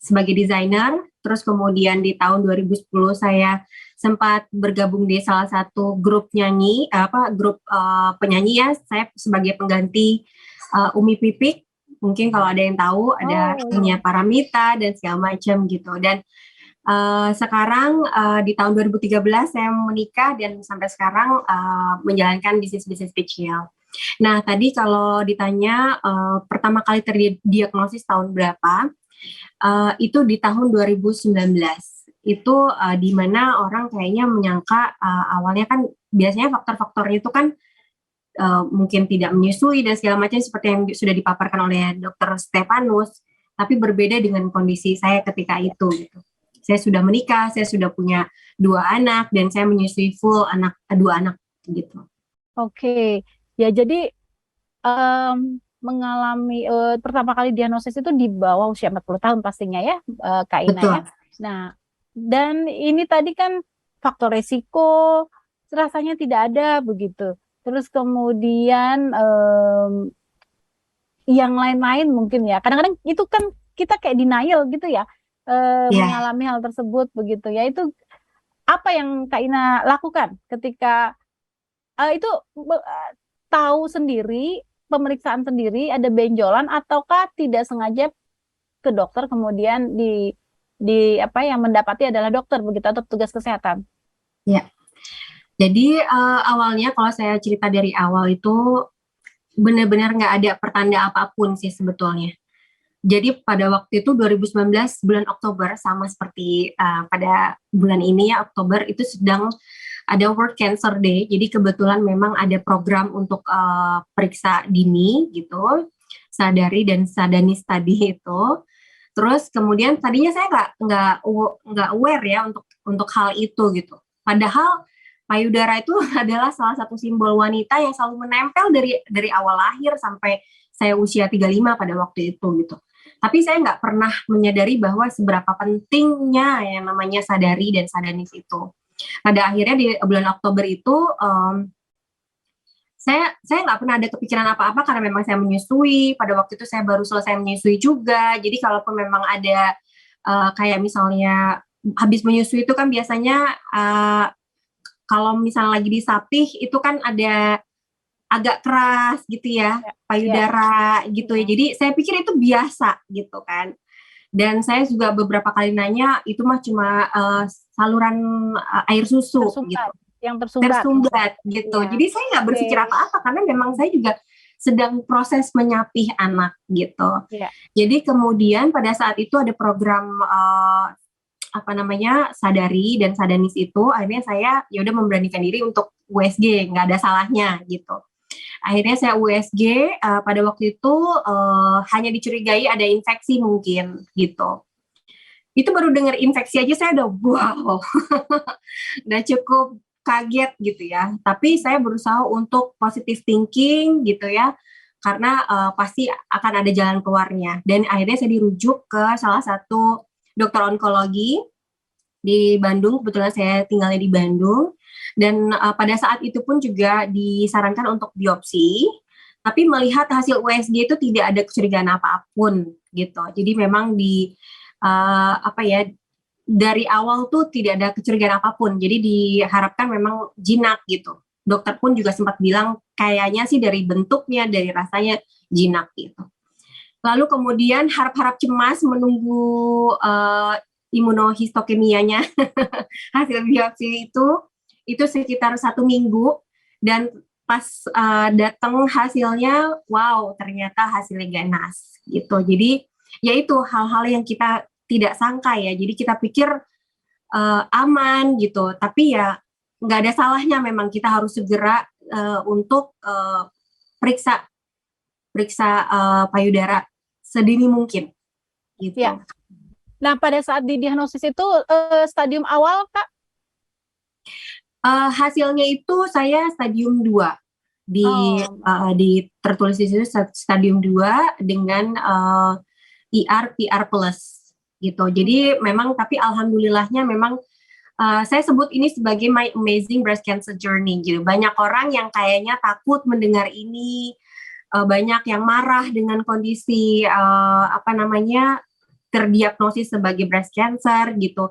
sebagai desainer, terus kemudian di tahun 2010 saya sempat bergabung di salah satu grup penyanyi ya. Saya sebagai pengganti Umi Pipik. Mungkin kalau ada yang tahu ada Nya Paramita dan segala macam gitu. Dan sekarang di tahun 2013 saya menikah dan sampai sekarang menjalankan bisnis-bisnis kecil. Nah, tadi kalau ditanya pertama kali terdiagnosis tahun berapa, itu di tahun 2019. Itu di mana orang kayaknya menyangka awalnya kan biasanya faktor-faktornya itu kan mungkin tidak menyusui dan segala macam seperti yang sudah dipaparkan oleh Dr. Stefanus, tapi berbeda dengan kondisi saya ketika itu gitu. Saya sudah menikah, saya sudah punya 2 anak dan saya menyusui full 2 anak gitu. Oke. Ya, jadi mengalami pertama kali diagnosis itu di bawah usia 40 tahun pastinya ya, Kak Ina ya. Nah, dan ini tadi kan faktor resiko rasanya tidak ada begitu. Terus kemudian yang lain-lain mungkin ya. Kadang-kadang itu kan kita kayak denial gitu ya, mengalami hal tersebut begitu ya. Itu apa yang Kak Ina lakukan ketika itu tahu sendiri, pemeriksaan sendiri ada benjolan ataukah tidak sengaja ke dokter kemudian yang mendapati adalah dokter begitu atau petugas kesehatan? Ya. Jadi awalnya kalau saya cerita dari awal itu benar-benar nggak ada pertanda apapun sih sebetulnya. Jadi pada waktu itu 2019 bulan Oktober sama seperti pada bulan ini ya Oktober itu sedang ada World Cancer Day. Jadi kebetulan memang ada program untuk periksa dini gitu, sadari dan sadanis tadi itu. Terus kemudian tadinya saya nggak aware ya untuk hal itu gitu. Padahal payudara itu adalah salah satu simbol wanita yang selalu menempel dari awal lahir sampai saya usia 35 pada waktu itu gitu. Tapi saya nggak pernah menyadari bahwa seberapa pentingnya yang namanya sadari dan sadanis itu. Pada akhirnya di bulan Oktober itu saya nggak pernah ada kepikiran apa-apa karena memang saya menyusui. Pada waktu itu saya baru selesai menyusui juga. Jadi kalaupun memang ada kayak misalnya habis menyusui itu kan biasanya kalau misalnya lagi disapih itu kan ada agak keras gitu ya, payudara gitu ya. Jadi saya pikir itu biasa gitu kan. Dan saya juga beberapa kali nanya itu mah cuma saluran air susu gitu. Yang tersumbat gitu. Jadi saya nggak berpikir apa-apa karena memang saya juga sedang proses menyapih anak gitu. Jadi kemudian pada saat itu ada program sadari dan sadanis itu, akhirnya saya ya udah memberanikan diri untuk USG, nggak ada salahnya gitu. Akhirnya saya USG pada waktu itu hanya dicurigai ada infeksi mungkin gitu. Itu baru dengar infeksi aja saya udah wow, udah cukup kaget gitu ya. Tapi saya berusaha untuk positive thinking gitu ya, karena pasti akan ada jalan keluarnya. Dan akhirnya saya dirujuk ke salah satu dokter onkologi di Bandung, kebetulan saya tinggalnya di Bandung, dan pada saat itu pun juga disarankan untuk biopsi, tapi melihat hasil USG itu tidak ada kecurigaan apapun gitu. Jadi memang dari awal tuh tidak ada kecurigaan apapun, jadi diharapkan memang jinak gitu. Dokter pun juga sempat bilang kayaknya sih dari bentuknya, dari rasanya jinak gitu. Lalu kemudian harap-harap cemas menunggu imunohistokemianya hasil biopsi itu sekitar 1 minggu, dan pas datang hasilnya, wow, ternyata hasilnya ganas gitu. Jadi ya itu hal-hal yang kita tidak sangka ya. Jadi kita pikir aman gitu, tapi ya nggak ada salahnya memang kita harus segera untuk periksa payudara sedini mungkin gitu. Ya. Nah, pada saat didiagnosis itu stadium awal, Kak? Hasilnya itu saya stadium 2. Tertulis di situ stadium 2 dengan PR plus gitu. Jadi memang, tapi alhamdulillahnya memang saya sebut ini sebagai my amazing breast cancer journey gitu. Banyak orang yang kayaknya takut mendengar ini, banyak yang marah dengan kondisi terdiagnosis sebagai breast cancer gitu.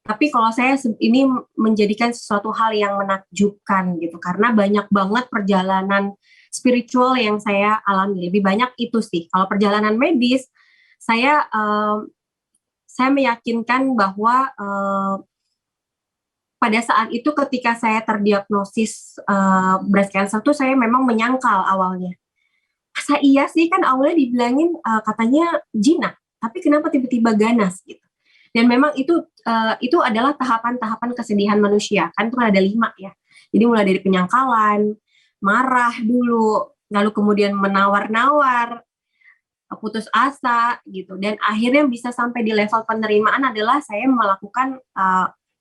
Tapi kalau saya ini menjadikan sesuatu hal yang menakjubkan gitu, karena banyak banget perjalanan spiritual yang saya alami. Lebih banyak itu sih. Kalau perjalanan medis, saya meyakinkan bahwa pada saat itu ketika saya terdiagnosis breast cancer tuh saya memang menyangkal awalnya. Masa iya sih, kan awalnya dibilangin katanya jinak, tapi kenapa tiba-tiba ganas gitu. Dan memang itu adalah tahapan-tahapan kesedihan manusia, kan itu kan ada 5 ya. Jadi mulai dari penyangkalan, marah dulu, lalu kemudian menawar-nawar, putus asa gitu, dan akhirnya bisa sampai di level penerimaan adalah saya melakukan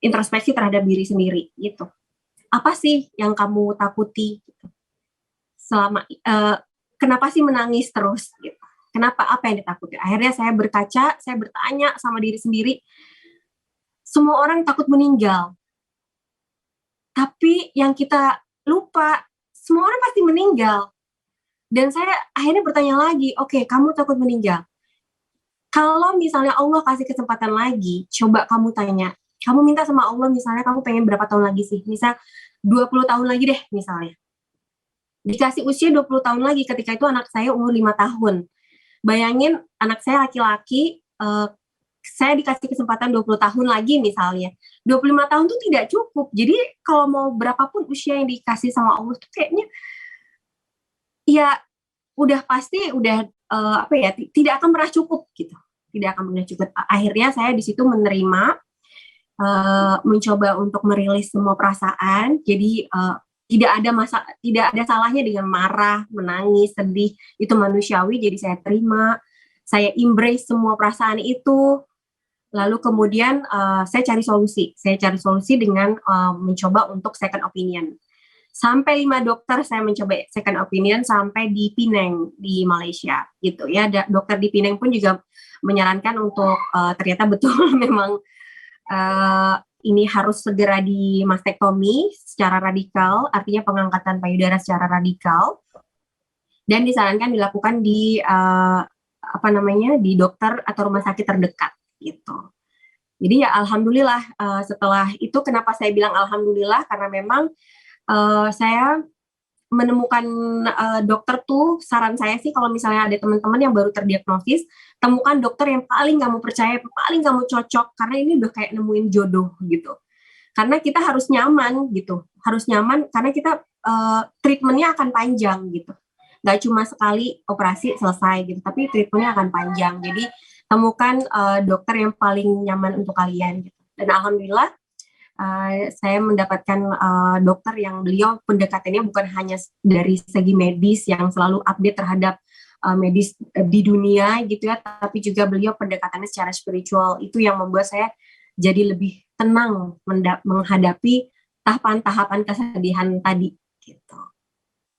introspeksi terhadap diri sendiri gitu. Apa sih yang kamu takuti gitu? Selama kenapa sih menangis terus gitu? Kenapa, apa yang ditakuti? Akhirnya saya berkaca, saya bertanya sama diri sendiri, semua orang takut meninggal. Tapi yang kita lupa, semua orang pasti meninggal. Dan saya akhirnya bertanya lagi, oke, kamu takut meninggal. Kalau misalnya Allah kasih kesempatan lagi, coba kamu tanya, kamu minta sama Allah misalnya kamu pengen berapa tahun lagi sih? Misal 20 tahun lagi deh misalnya. Dikasih usia 20 tahun lagi, ketika itu anak saya umur 5 tahun. Bayangin anak saya laki-laki, saya dikasih kesempatan 20 tahun lagi misalnya. 25 tahun itu tidak cukup. Jadi kalau mau berapapun usia yang dikasih sama Allah itu kayaknya ya udah pasti tidak akan pernah cukup gitu. Tidak akan pernah cukup. Akhirnya saya di situ menerima, mencoba untuk merilis semua perasaan. Jadi tidak ada salahnya dengan marah, menangis, sedih, itu manusiawi. Jadi saya terima, saya embrace semua perasaan itu. Lalu kemudian saya cari solusi. Saya cari solusi dengan mencoba untuk second opinion. Sampai 5 dokter saya mencoba second opinion sampai di Penang di Malaysia gitu ya. Dokter di Penang pun juga menyarankan untuk ternyata betul memang ini harus segera di mastektomi secara radikal, artinya pengangkatan payudara secara radikal, dan disarankan dilakukan di di dokter atau rumah sakit terdekat gitu. Jadi ya alhamdulillah, setelah itu kenapa saya bilang alhamdulillah, karena memang saya menemukan dokter tuh, saran saya sih kalau misalnya ada teman-teman yang baru terdiagnosis, temukan dokter yang paling kamu percaya, paling kamu cocok, karena ini udah kayak nemuin jodoh gitu. Karena kita harus nyaman gitu, harus nyaman karena kita treatmentnya akan panjang gitu. Gak cuma sekali operasi selesai gitu, tapi treatmentnya akan panjang. Jadi temukan dokter yang paling nyaman untuk kalian gitu. Dan alhamdulillah saya mendapatkan dokter yang beliau pendekatannya bukan hanya dari segi medis yang selalu update terhadap medis di dunia gitu ya, tapi juga beliau pendekatannya secara spiritual. Itu yang membuat saya jadi lebih tenang menghadapi tahapan-tahapan kesedihan tadi gitu.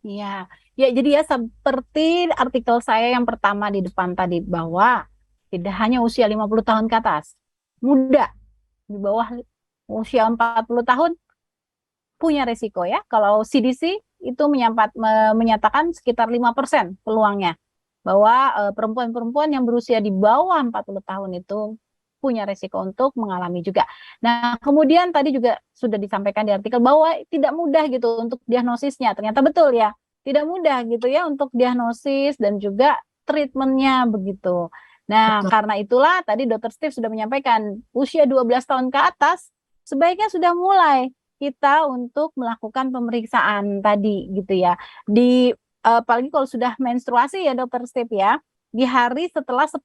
Iya, Ya, jadi ya seperti artikel saya yang pertama di depan tadi, bahwa tidak hanya usia 50 tahun ke atas, muda, di bawah usia 40 tahun punya resiko ya. Kalau CDC itu menyatakan sekitar 5% peluangnya bahwa perempuan-perempuan yang berusia di bawah 40 tahun itu punya resiko untuk mengalami juga. Nah, kemudian tadi juga sudah disampaikan di artikel bahwa tidak mudah gitu untuk diagnosisnya. Ternyata betul ya, tidak mudah gitu ya untuk diagnosis dan juga treatmentnya begitu. Nah, karena itulah tadi Dr. Steve sudah menyampaikan usia 12 tahun ke atas sebaiknya sudah mulai kita untuk melakukan pemeriksaan tadi gitu ya. Apalagi kalau sudah menstruasi ya Dr. Steve ya, di hari setelah 10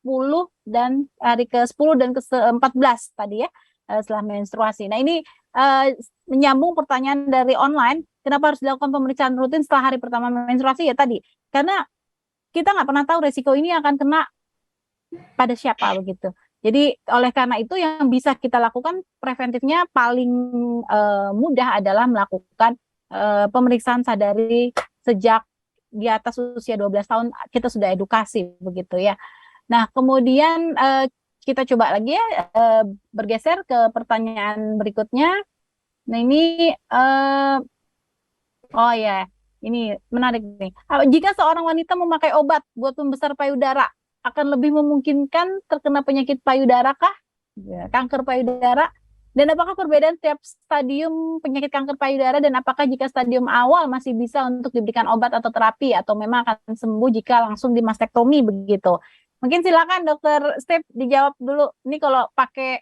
dan hari ke-10 dan ke-14 tadi ya, setelah menstruasi. Nah, ini menyambung pertanyaan dari online, kenapa harus dilakukan pemeriksaan rutin setelah hari pertama menstruasi ya tadi. Karena kita nggak pernah tahu resiko ini akan kena pada siapa begitu. Jadi oleh karena itu yang bisa kita lakukan preventifnya paling mudah adalah melakukan pemeriksaan sadari sejak di atas usia 12 tahun kita sudah edukasi begitu ya. Nah, kemudian kita coba lagi ya bergeser ke pertanyaan berikutnya. Nah, ini oh ya, ini menarik nih. Jika seorang wanita memakai obat buat pembesar payudara, akan lebih memungkinkan terkena penyakit payudara kah? Ya, kanker payudara. Dan apakah perbedaan setiap stadium penyakit kanker payudara, dan apakah jika stadium awal masih bisa untuk diberikan obat atau terapi, atau memang akan sembuh jika langsung di mastektomi begitu? Mungkin silakan Dokter Steve dijawab dulu. Ini kalau pakai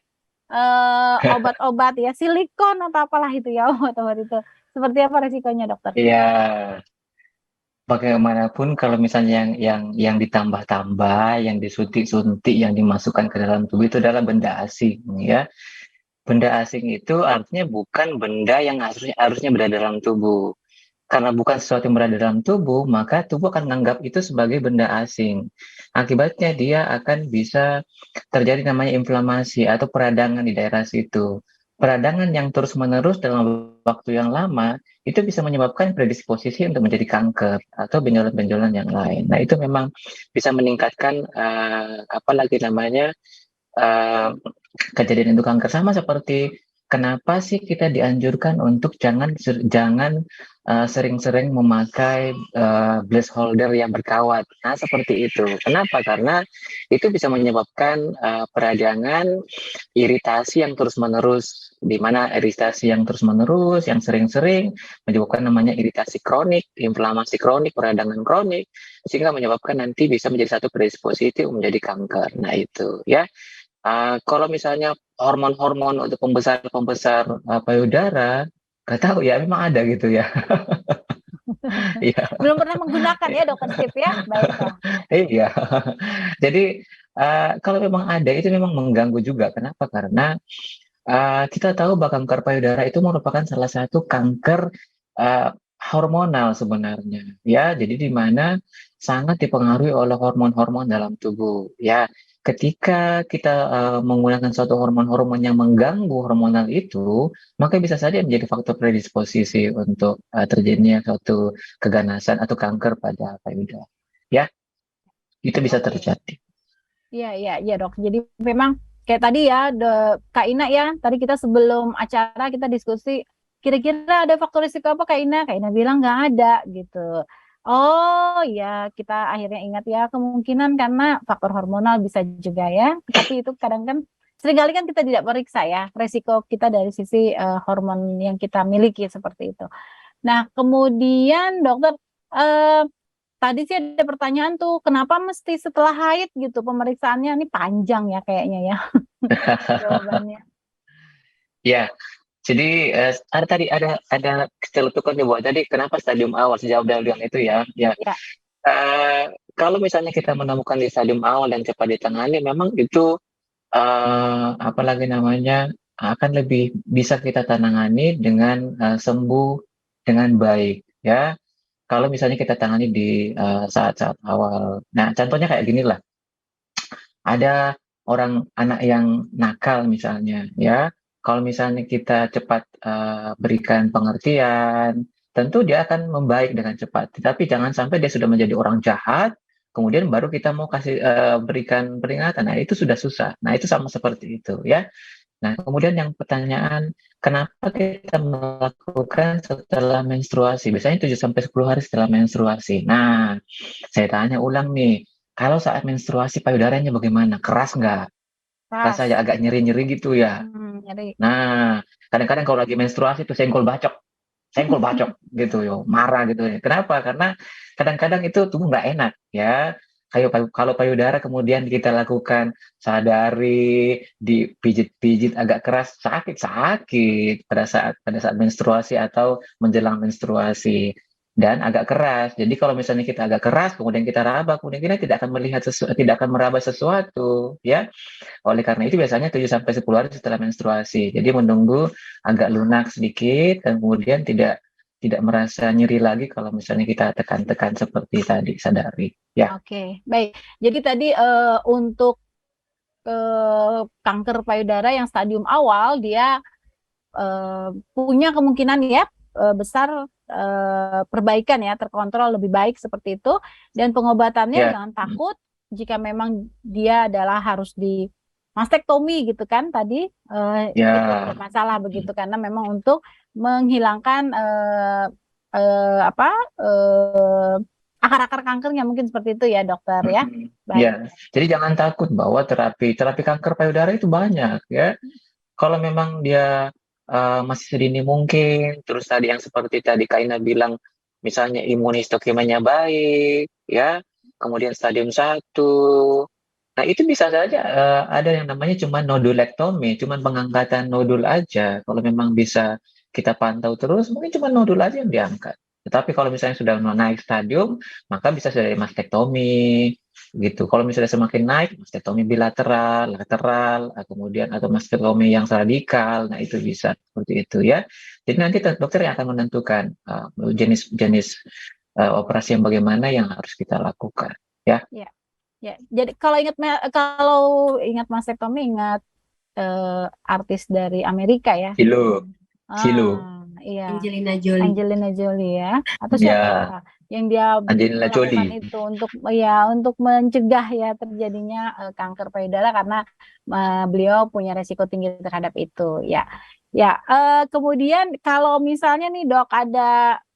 obat-obat ya, silikon atau apalah itu ya, obat-obat itu. Seperti apa resikonya, dokter? Iya, bagaimanapun kalau misalnya yang ditambah-tambah, yang disuntik-suntik, yang dimasukkan ke dalam tubuh itu adalah benda asing, ya. Benda asing itu artinya bukan benda yang harusnya berada dalam tubuh. Karena bukan sesuatu yang berada dalam tubuh, maka tubuh akan menganggap itu sebagai benda asing. Akibatnya dia akan bisa terjadi namanya inflamasi atau peradangan di daerah situ. Peradangan yang terus-menerus dalam waktu yang lama itu bisa menyebabkan predisposisi untuk menjadi kanker atau benjolan-benjolan yang lain. Nah, itu memang bisa meningkatkan kejadian itu kanker. Sama seperti kenapa sih kita dianjurkan untuk jangan sering-sering memakai placeholder yang berkawat. Nah, seperti itu. Kenapa? Karena itu bisa menyebabkan peradangan, iritasi yang terus-menerus, di mana iritasi yang terus-menerus, yang sering-sering menyebabkan namanya iritasi kronik, inflamasi kronik, peradangan kronik, sehingga menyebabkan nanti bisa menjadi satu predisposisi menjadi kanker. Nah, itu ya. Kalau misalnya hormon-hormon untuk pembesar payudara, nggak tahu ya, memang ada gitu ya. Iya. Belum pernah menggunakan ya dokter Steve ya, baiklah. Iya. Jadi kalau memang ada itu memang mengganggu juga. Kenapa? Karena kita tahu bahwa kanker payudara itu merupakan salah satu kanker hormonal sebenarnya. Ya, jadi di mana sangat dipengaruhi oleh hormon-hormon dalam tubuh. Ya. Ketika kita menggunakan suatu hormon-hormon yang mengganggu hormonal itu, maka bisa saja menjadi faktor predisposisi untuk terjadinya suatu keganasan atau kanker pada payudara. Ya, itu bisa terjadi. Iya dok. Jadi memang kayak tadi ya, Kak Ina ya, tadi kita sebelum acara kita diskusi, kira-kira ada faktor risiko apa Kak Ina? Kak Ina bilang nggak ada gitu. Oh ya, kita akhirnya ingat ya, kemungkinan karena faktor hormonal bisa juga ya. Tapi itu kadang kan seringkali kan kita tidak periksa ya resiko kita dari sisi hormon yang kita miliki seperti itu. Nah, kemudian dokter tadi sih ada pertanyaan tuh, kenapa mesti setelah haid gitu pemeriksaannya? Ini panjang ya kayaknya ya jawabannya. Ya. Jadi ada celetukan di bawah tadi, kenapa stadium awal, sejauh dari itu ya. Kalau misalnya kita menemukan di stadium awal dan cepat ditangani, memang itu akan lebih bisa kita tangani dengan sembuh dengan baik ya. Kalau misalnya kita tangani di saat-saat awal. Nah, contohnya kayak gini lah. Ada anak yang nakal misalnya ya. Kalau misalnya kita cepat berikan pengertian, tentu dia akan membaik dengan cepat. Tetapi jangan sampai dia sudah menjadi orang jahat, kemudian baru kita mau kasih berikan peringatan. Nah, itu sudah susah. Nah, itu sama seperti itu ya. Nah, kemudian yang pertanyaan, kenapa kita melakukan setelah menstruasi? Biasanya 7 sampai 10 hari setelah menstruasi. Nah, saya tanya ulang nih, kalau saat menstruasi payudaranya bagaimana? Keras nggak? Keras. Rasanya agak nyeri-nyeri gitu ya. Nyeri. Nah, kadang-kadang kalau lagi menstruasi itu senggol bacok gitu yo, marah gitu ya. Kenapa? Karena kadang-kadang itu tubuh nggak enak ya. Kalau payudara kemudian kita lakukan sadari, dipijit-pijit agak keras, sakit pada saat menstruasi atau menjelang menstruasi dan agak keras. Jadi kalau misalnya kita agak keras, kemudian kita raba, kemudian kita tidak akan meraba sesuatu, ya. Oleh karena itu biasanya 7 sampai 10 hari setelah menstruasi. Jadi menunggu agak lunak sedikit dan kemudian tidak merasa nyeri lagi kalau misalnya kita tekan-tekan seperti tadi sadari. Ya. Oke, baik. Jadi tadi untuk kanker payudara yang stadium awal dia punya kemungkinan ya besar perbaikan ya, terkontrol lebih baik seperti itu, dan pengobatannya jangan takut jika memang dia adalah harus di mastektomi gitu kan tadi itu tidak masalah begitu, karena memang untuk menghilangkan akar-akar kankernya mungkin seperti itu ya dokter ya. Baik. Ya, jadi jangan takut bahwa terapi kanker payudara itu banyak ya. Kalau memang dia masih sedini mungkin, terus tadi yang seperti tadi Kaina bilang, misalnya imunistokimanya baik, ya, kemudian stadium 1, nah itu bisa saja ada yang namanya cuma nodulektomi, cuma pengangkatan nodul aja. Kalau memang bisa kita pantau terus, mungkin cuma nodul aja yang diangkat. Tetapi kalau misalnya sudah naik stadium, maka bisa dari mastektomi, gitu. Kalau misalnya semakin naik, mastektomi bilateral, lateral, kemudian atau mastektomi yang radikal, nah itu bisa seperti itu ya. Jadi nanti dokter yang akan menentukan jenis operasi yang bagaimana yang harus kita lakukan, ya. Ya, jadi kalau ingat mastektomi, ingat artis dari Amerika ya. Kilo. Iya. Angelina Jolie ya. Atau siapa yang dia Angelina Jolie itu untuk mencegah ya terjadinya kanker payudara karena beliau punya resiko tinggi terhadap itu ya. Ya, kemudian kalau misalnya nih dok,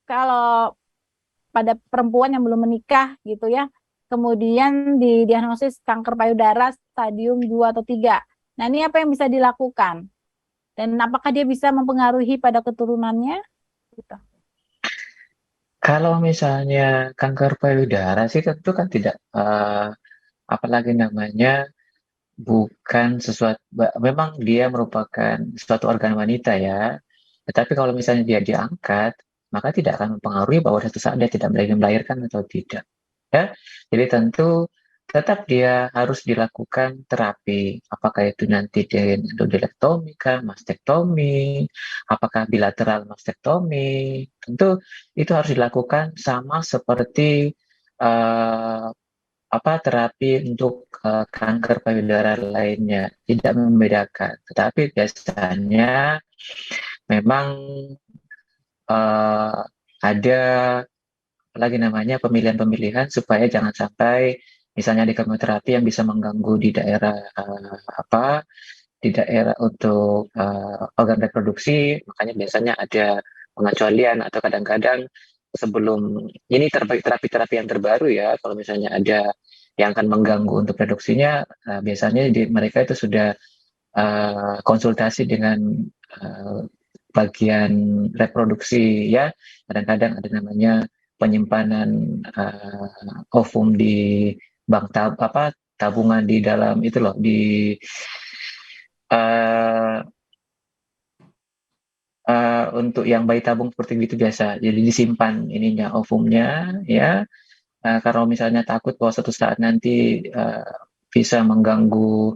kalau pada perempuan yang belum menikah gitu ya, kemudian didiagnosis kanker payudara stadium 2 atau 3. Nah, ini apa yang bisa dilakukan? Dan apakah dia bisa mempengaruhi pada keturunannya? Gitu. Kalau misalnya kanker payudara sih tentu kan tidak, apalagi namanya, bukan sesuatu, memang dia merupakan suatu organ wanita ya. Tetapi kalau misalnya dia diangkat, maka tidak akan mempengaruhi bahwa suatu saat dia tidak melahirkan atau tidak. Ya, jadi tentu tetap dia harus dilakukan terapi, apakah itu nanti nodulektomi kah, mastektomi, apakah bilateral mastektomi, tentu itu harus dilakukan sama seperti terapi untuk kanker payudara lainnya, tidak membedakan. Tetapi biasanya memang ada lagi namanya pemilihan-pemilihan supaya jangan sampai misalnya di kemoterapi yang bisa mengganggu di daerah untuk organ reproduksi, makanya biasanya ada pengecualian atau kadang-kadang sebelum ini terapi-terapi yang terbaru ya, kalau misalnya ada yang akan mengganggu untuk reproduksinya, biasanya mereka itu sudah konsultasi dengan bagian reproduksi ya. Kadang-kadang ada namanya penyimpanan ovum di bank tabungan di dalam itu loh, di untuk yang bayi tabung seperti itu biasa. Jadi disimpan ininya ovumnya ya. Kalau misalnya takut bahwa suatu saat nanti bisa mengganggu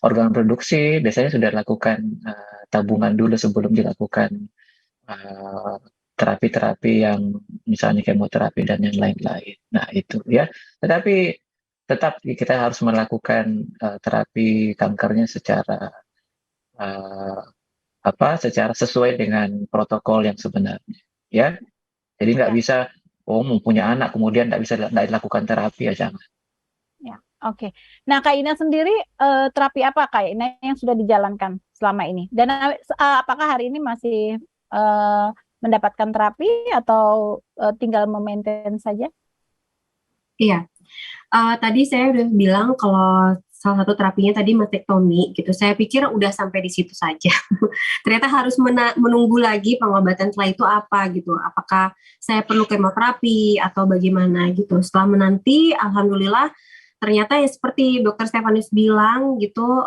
organ produksi, biasanya sudah lakukan tabungan dulu sebelum dilakukan terapi-terapi yang misalnya kemoterapi dan yang lain-lain. Nah itu ya. Tetapi tetap kita harus melakukan terapi kankernya secara secara sesuai dengan protokol yang sebenarnya, ya. Jadi nggak Ya. bisa, oh mau punya anak kemudian nggak dilakukan terapi ya jangan. Ya, oke. Nah, Kak Ina sendiri terapi apa Kak Ina yang sudah dijalankan selama ini? Dan apakah hari ini masih mendapatkan terapi atau tinggal memaintain saja? Iya, tadi saya udah bilang kalau salah satu terapinya tadi mastektomi gitu. Saya pikir udah sampai di situ saja. Ternyata harus menunggu lagi pengobatan setelah itu apa gitu. Apakah saya perlu kemoterapi atau bagaimana gitu. Setelah menanti, alhamdulillah ternyata ya seperti Dokter Stefanus bilang gitu,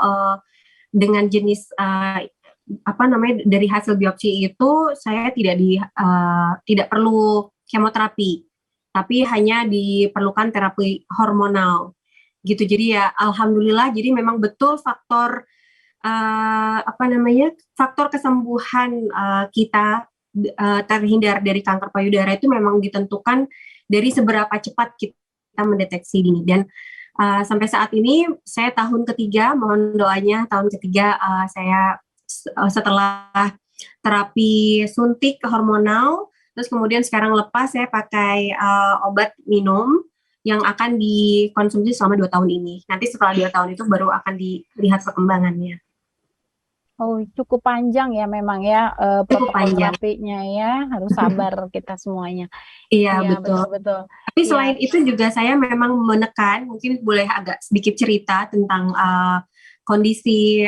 dengan jenis apa namanya dari hasil biopsi itu saya tidak perlu kemoterapi, tapi hanya diperlukan terapi hormonal gitu. Jadi ya alhamdulillah, jadi memang betul faktor apa namanya faktor kesembuhan kita terhindar dari kanker payudara itu memang ditentukan dari seberapa cepat kita mendeteksi dini. Dan sampai saat ini saya tahun ketiga, mohon doanya tahun ketiga saya setelah terapi suntik hormonal, terus kemudian sekarang lepas saya pakai obat minum yang akan dikonsumsi selama 2 tahun ini. Nanti setelah 2 tahun itu baru akan dilihat perkembangannya. Oh, cukup panjang ya memang ya Cukup protokol panjang. terapinya ya, harus sabar kita semuanya. Iya, Iya, betul. betul-betul. Tapi Iya. selain itu juga saya memang menekan, mungkin boleh agak sedikit cerita tentang kondisi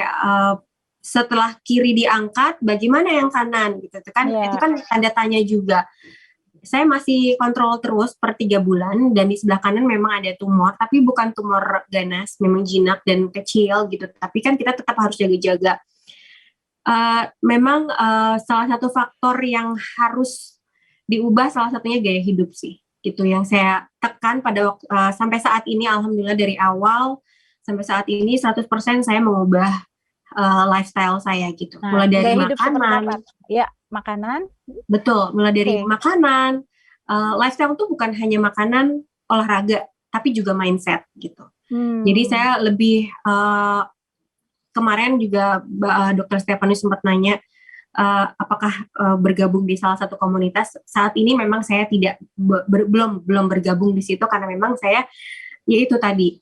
setelah kiri diangkat, bagaimana yang kanan gitu kan? Iya. Itu kan tanda tanya juga. Saya masih kontrol terus per 3 bulan dan di sebelah kanan memang ada tumor, tapi bukan tumor ganas, memang jinak dan kecil gitu. Tapi kan kita tetap harus jaga-jaga. Memang salah satu faktor yang harus diubah salah satunya gaya hidup sih. Gitu yang saya tekan pada sampai saat ini, alhamdulillah dari awal sampai saat ini 100% saya mengubah lifestyle saya gitu. Nah, Mulai dari gaya hidup seperti makanan. apa? Ya, makanan. Betul, mulai dari Oke. makanan. Lifestyle itu bukan hanya makanan, olahraga, tapi juga mindset gitu. Jadi saya lebih kemarin juga Dokter Stefanus sempat nanya apakah bergabung di salah satu komunitas. Saat ini memang saya tidak belum bergabung di situ karena memang saya yaitu tadi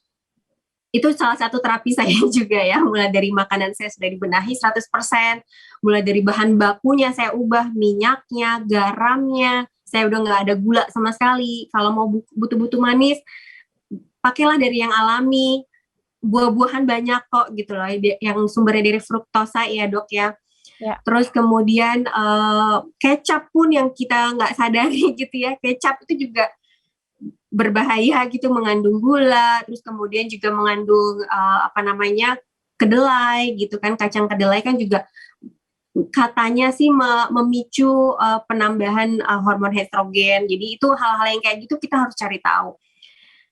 itu salah satu terapi saya juga ya, mulai dari makanan saya sudah dibenahi 100%, mulai dari bahan bakunya saya ubah, minyaknya, garamnya, saya udah nggak ada gula sama sekali. Kalau mau butuh-butuh manis, pakailah dari yang alami, buah-buahan banyak kok gitu loh, yang sumbernya dari fruktosa ya dok ya. Ya. Terus kemudian kecap pun yang kita nggak sadari gitu ya, kecap itu juga berbahaya gitu, mengandung gula, terus kemudian juga mengandung apa namanya kedelai gitu kan, kacang kedelai kan juga katanya sih memicu penambahan hormon estrogen. Jadi itu hal-hal yang kayak gitu kita harus cari tahu.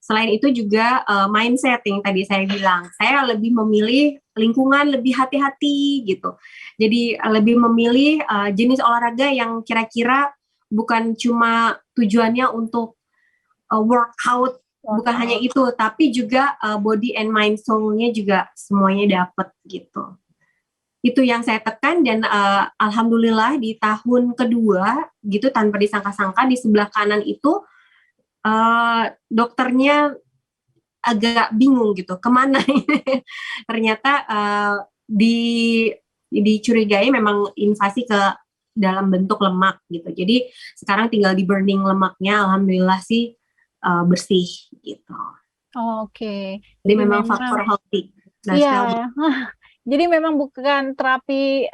Selain itu juga mindset yang tadi saya bilang, saya lebih memilih lingkungan lebih hati-hati gitu. Jadi lebih memilih jenis olahraga yang kira-kira bukan cuma tujuannya untuk workout, bukan hanya itu, tapi juga body and mind soul-nya juga semuanya dapat gitu. Itu yang saya tekan dan alhamdulillah di tahun kedua gitu tanpa disangka-sangka di sebelah kanan itu dokternya agak bingung gitu kemana ini. Ternyata dicurigai memang invasi ke dalam bentuk lemak gitu. Jadi sekarang tinggal di burning lemaknya, alhamdulillah sih bersih gitu. Oke. Jadi memang faktor healthy. Iya. Jadi memang bukan terapi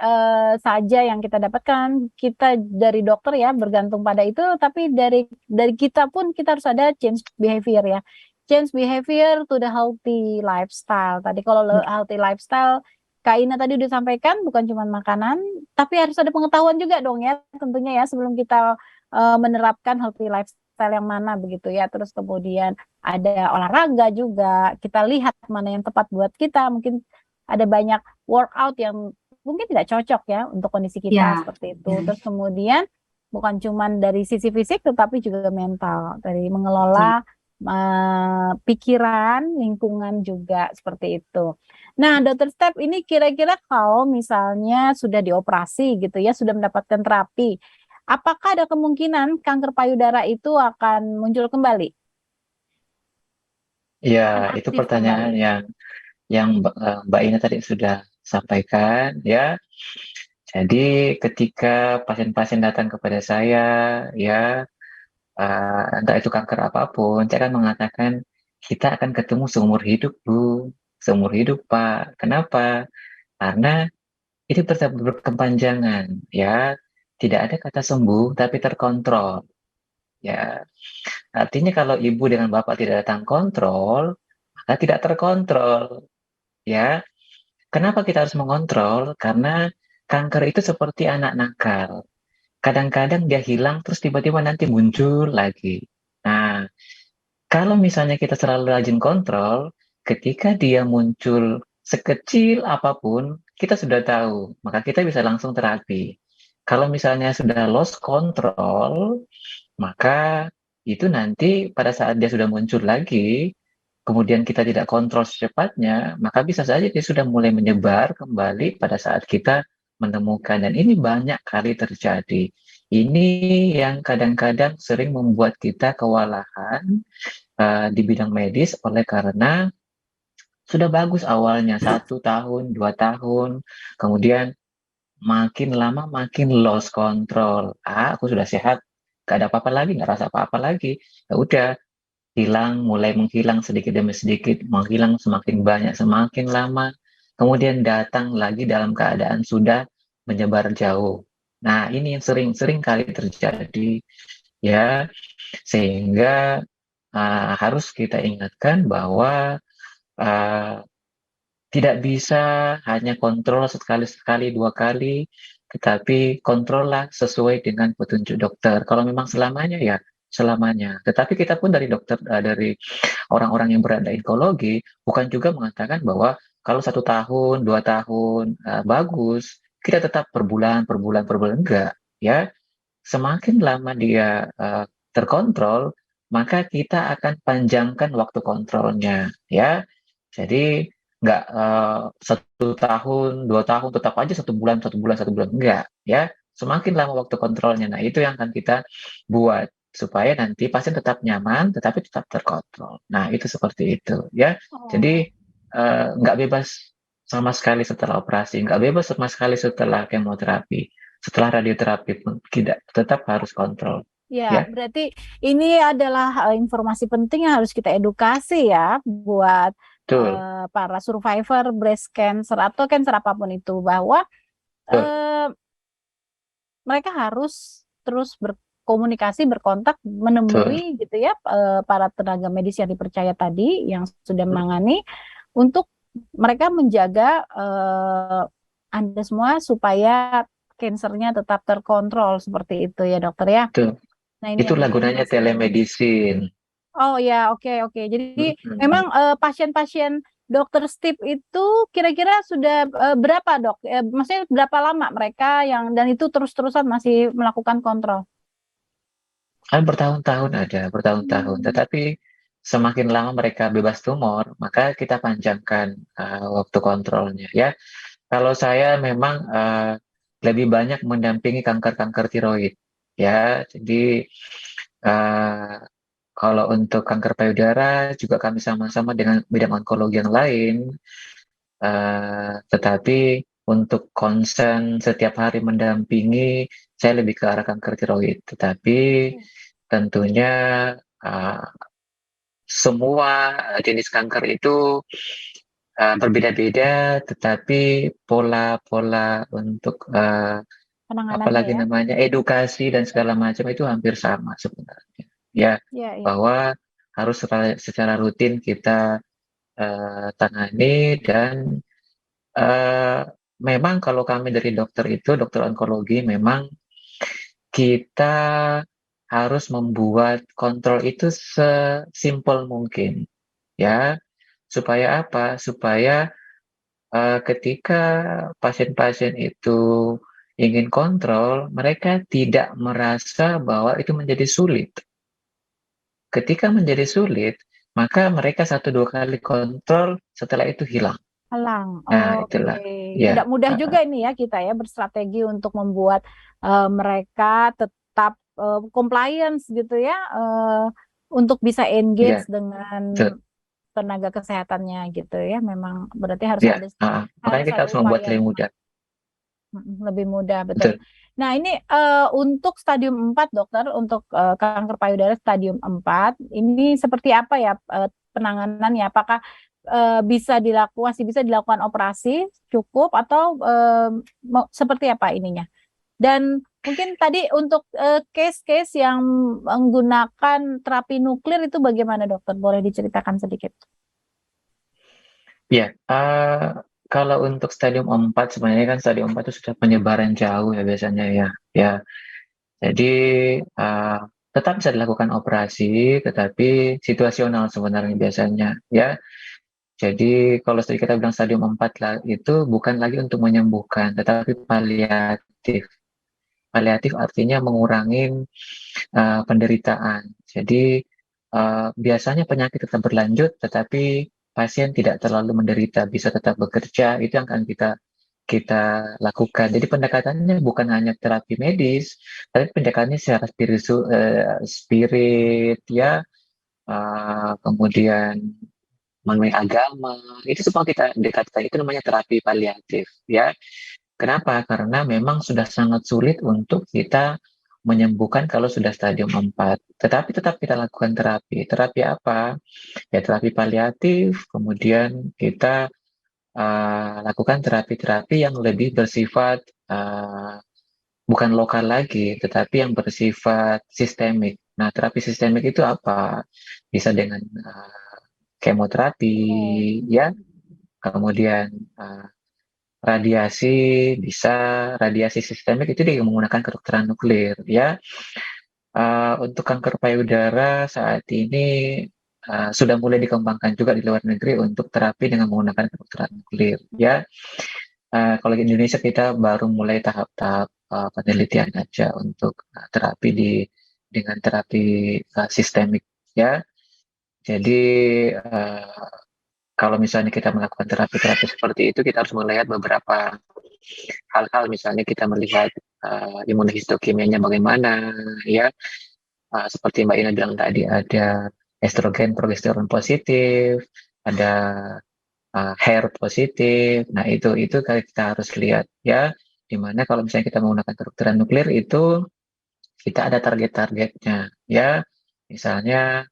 saja yang kita dapatkan, kita dari dokter ya bergantung pada itu, tapi dari kita pun kita harus ada change behavior ya. Change behavior to the healthy lifestyle. Tadi kalau healthy lifestyle, Kak Ina tadi udah sampaikan bukan cuma makanan, tapi harus ada pengetahuan juga dong ya tentunya ya sebelum kita menerapkan healthy lifestyle yang mana begitu ya. Terus kemudian ada olahraga juga, kita lihat mana yang tepat buat kita, mungkin ada banyak workout yang mungkin tidak cocok ya untuk kondisi kita seperti itu. Terus kemudian bukan cuma dari sisi fisik tetapi juga mental, dari mengelola pikiran, lingkungan juga seperti itu. Nah, Dokter Step ini kira-kira kalau misalnya sudah dioperasi gitu ya, sudah mendapatkan terapi, apakah ada kemungkinan kanker payudara itu akan muncul kembali? Ya, Akan itu aktif pertanyaan kembali? yang Mbak Ina tadi sudah sampaikan ya. Jadi ketika pasien-pasien datang kepada saya, ya entah itu kanker apapun, saya akan mengatakan kita akan ketemu seumur hidup, Bu, seumur hidup, Pak. Kenapa? Karena itu tetap berkepanjangan, ya. Tidak ada kata sembuh, tapi terkontrol. Ya, artinya kalau ibu dengan bapak tidak datang kontrol, maka tidak terkontrol. Ya, kenapa kita harus mengontrol? Karena kanker itu seperti anak nakal. Kadang-kadang dia hilang, terus tiba-tiba nanti muncul lagi. Nah, kalau misalnya kita selalu rajin kontrol, ketika dia muncul sekecil apapun, kita sudah tahu, maka kita bisa langsung terapi. Kalau misalnya sudah lost control, maka itu nanti pada saat dia sudah muncul lagi, kemudian kita tidak kontrol secepatnya, maka bisa saja dia sudah mulai menyebar kembali pada saat kita menemukan. Dan ini banyak kali terjadi. Ini yang kadang-kadang sering membuat kita kewalahan di bidang medis oleh karena sudah bagus awalnya 1 tahun, 2 tahun, kemudian makin lama makin lost control. Aku sudah sehat, gak ada apa-apa lagi, nggak rasa apa-apa lagi. Ya udah, hilang, mulai menghilang sedikit demi sedikit, menghilang semakin banyak, semakin lama, kemudian datang lagi dalam keadaan sudah menyebar jauh. Nah, ini yang sering-sering kali terjadi, ya, sehingga harus kita ingatkan bahwa uh, tidak bisa hanya kontrol sekali, 2 kali, tetapi kontrollah sesuai dengan petunjuk dokter. Kalau memang selamanya ya selamanya. Tetapi kita pun dari dokter, dari orang-orang yang berada onkologi, bukan juga mengatakan bahwa kalau 1 tahun, 2 tahun bagus, kita tetap per bulan, per bulan, per bulan enggak, ya. Semakin lama dia terkontrol, maka kita akan panjangkan waktu kontrolnya, ya. Jadi nggak 1 tahun, 2 tahun, tetap aja 1 bulan, 1 bulan, 1 bulan, enggak, ya. Semakin lama waktu kontrolnya, nah itu yang akan kita buat supaya nanti pasien tetap nyaman, tetapi tetap terkontrol. Nah itu seperti itu, ya. Jadi nggak bebas sama sekali setelah operasi, nggak bebas sama sekali setelah kemoterapi, setelah radioterapi pun tidak, tetap harus kontrol. Ya, Ya, berarti ini adalah informasi penting yang harus kita edukasi ya buat betul, para survivor breast cancer atau cancer apapun itu, bahwa betul, eh, mereka harus terus berkomunikasi, berkontak, betul, menemui gitu ya para tenaga medis yang dipercaya tadi yang sudah menangani untuk mereka menjaga Anda semua supaya kansernya tetap terkontrol seperti itu ya dokter ya. betul. Nah ini yang Itulah menjadi gunanya masalah. telemedicine. Oh ya, oke. Jadi Mm-mm. memang pasien-pasien dokter Steve itu kira-kira sudah berapa dok? Maksudnya berapa lama mereka yang dan itu terus-terusan masih melakukan kontrol? Kan bertahun-tahun ada, bertahun-tahun. Tetapi semakin lama mereka bebas tumor, maka kita panjangkan waktu kontrolnya. Ya, kalau saya memang lebih banyak mendampingi kanker-kanker tiroid. Ya, jadi uh, kalau untuk kanker payudara juga kami sama-sama dengan bidang onkologi yang lain. Tetapi untuk konsen setiap hari mendampingi, saya lebih ke arah kanker tiroid. Tetapi tentunya uh, semua jenis kanker itu berbeda-beda, tetapi pola-pola untuk Penanganannya apalagi ya? namanya edukasi dan segala macam itu hampir sama sebenarnya. Ya, Iya. bahwa harus secara rutin kita tangani dan memang kalau kami dari dokter itu, dokter onkologi, memang kita harus membuat kontrol itu sesimpel mungkin, ya. Supaya apa? Supaya ketika pasien-pasien itu ingin kontrol, mereka tidak merasa bahwa itu menjadi sulit. Ketika menjadi sulit, maka mereka 1-2 kali kontrol, setelah itu hilang. Halang. Nah, Oke. itulah. Ya. Tidak mudah juga ini ya kita ya berstrategi untuk membuat mereka compliance gitu ya, untuk bisa engage Iya, dengan betul. tenaga kesehatannya gitu ya. Memang berarti harus Ya, ada makanya harus kita ada harus membuat upaya lebih yang mudah. lebih mudah, betul. Betul. Nah, ini untuk stadium 4 dokter, untuk kanker payudara stadium 4, ini seperti apa ya penanganannya? Apakah masih bisa dilakukan operasi cukup atau seperti apa ininya? Dan mungkin tadi untuk case-case yang menggunakan terapi nuklir itu bagaimana dokter? Boleh diceritakan sedikit? Ya, kalau untuk stadium 4 sebenarnya kan stadium 4 itu sudah penyebaran jauh ya biasanya ya. Ya, jadi tetap bisa dilakukan operasi, tetapi situasional sebenarnya biasanya ya. Jadi kalau tadi kita bilang stadium 4 lah, itu bukan lagi untuk menyembuhkan, tetapi paliatif. Paliatif artinya mengurangi penderitaan. Jadi biasanya penyakit tetap berlanjut, tetapi pasien tidak terlalu menderita, bisa tetap bekerja. Itu yang akan kita lakukan. Jadi pendekatannya bukan hanya terapi medis, tapi pendekatannya secara spirit ya, kemudian mengenai agama. Itu semua kita dekatkan. Itu namanya terapi paliatif ya. Kenapa? Karena memang sudah sangat sulit untuk kita menyembuhkan kalau sudah stadium 4. Tetapi tetap kita lakukan terapi. Terapi apa? Ya terapi paliatif, kemudian kita lakukan terapi-terapi yang lebih bersifat bukan lokal lagi, tetapi yang bersifat sistemik. Nah, terapi sistemik itu apa? Bisa dengan kemoterapi, ya, kemudian radiasi, bisa radiasi sistemik itu dia menggunakan kedokteran nuklir ya. Untuk kanker payudara saat ini sudah mulai dikembangkan juga di luar negeri untuk terapi dengan menggunakan kedokteran nuklir ya. Kalau di Indonesia kita baru mulai tahap-tahap penelitian aja untuk terapi dengan terapi sistemik ya. Jadi kalau misalnya kita melakukan terapi-terapi seperti itu, kita harus melihat beberapa hal-hal. Misalnya kita melihat imunohistokimianya bagaimana, ya. Seperti Mbak Ina bilang tadi, ada estrogen, progesteron positif, ada hair positif. Nah, itu kita harus lihat, ya. Dimana kalau misalnya kita menggunakan kedokteran nuklir itu, kita ada target-targetnya, ya. Misalnya,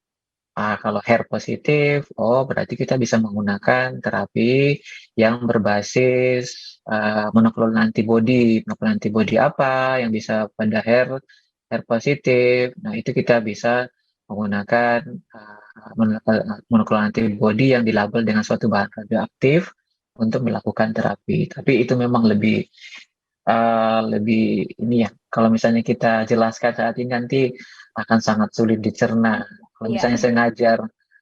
kalau hair positif, berarti kita bisa menggunakan terapi yang berbasis monoklonal antibody. Monoklonal antibody apa yang bisa pada hair positif? Nah, itu kita bisa menggunakan monoklonal antibody yang dilabel dengan suatu bahan radioaktif untuk melakukan terapi. Tapi itu memang lebih ini ya. Kalau misalnya kita jelaskan saat ini nanti akan sangat sulit dicerna. Kalau misalnya saya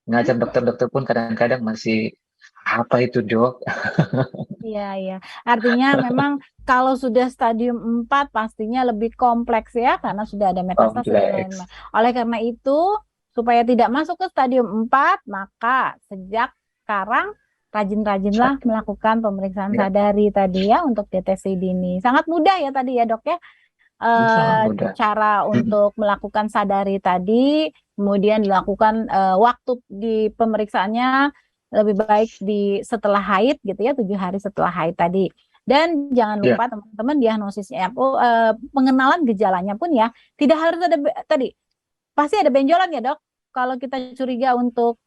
ngajar dokter-dokter pun kadang-kadang masih apa itu dok? Iya. Artinya memang kalau sudah stadium 4 pastinya lebih kompleks ya, karena sudah ada metastase dan lain-lain. Oleh karena itu, supaya tidak masuk ke stadium 4, maka sejak sekarang rajin-rajinlah melakukan pemeriksaan sadari tadi ya untuk deteksi dini. Sangat mudah ya tadi ya dok ya. Cara untuk melakukan sadari tadi, kemudian dilakukan waktu di pemeriksaannya lebih baik setelah haid gitu ya, 7 hari setelah haid tadi. Dan jangan lupa teman-teman diagnosisnya, pengenalan gejalanya pun ya, tidak harus ada tadi, pasti ada benjolan ya dok. Kalau kita curiga untuk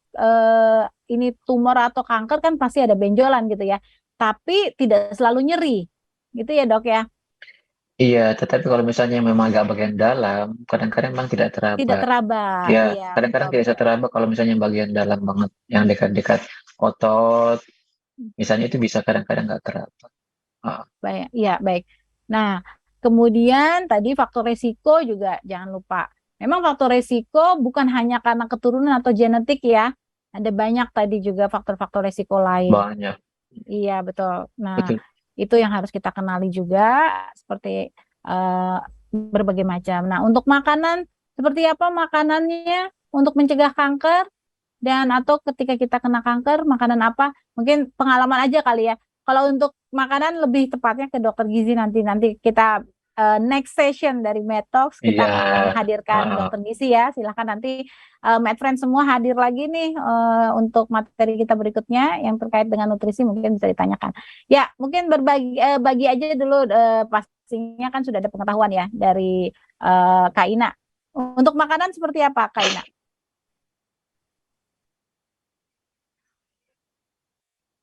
ini tumor atau kanker kan pasti ada benjolan gitu ya, tapi tidak selalu nyeri gitu ya dok ya. Iya, tetapi kalau misalnya memang agak bagian dalam, kadang-kadang memang tidak teraba. Tidak teraba. Ya, iya, kadang-kadang tidak bisa teraba kalau misalnya bagian dalam banget, yang dekat-dekat otot, misalnya itu bisa kadang-kadang nggak teraba. Baik. Nah, kemudian tadi faktor resiko juga jangan lupa. Memang faktor resiko bukan hanya karena keturunan atau genetik ya. Ada banyak tadi juga faktor-faktor resiko lain. Banyak. Iya, betul. Nah, Betul. itu yang harus kita kenali juga, seperti berbagai macam. Nah, untuk makanan, seperti apa makanannya untuk mencegah kanker? Dan atau ketika kita kena kanker, makanan apa? Mungkin pengalaman aja kali ya. Kalau untuk makanan lebih tepatnya ke dokter gizi nanti kita next session dari Medtalks kita Iya. akan hadirkan dokter gizi ya. Silahkan nanti MedFriend semua hadir lagi nih untuk materi kita berikutnya yang terkait dengan nutrisi mungkin bisa ditanyakan. Ya, mungkin bagi aja dulu pastinya kan sudah ada pengetahuan ya dari Kak Ina. Untuk makanan seperti apa Kak Ina?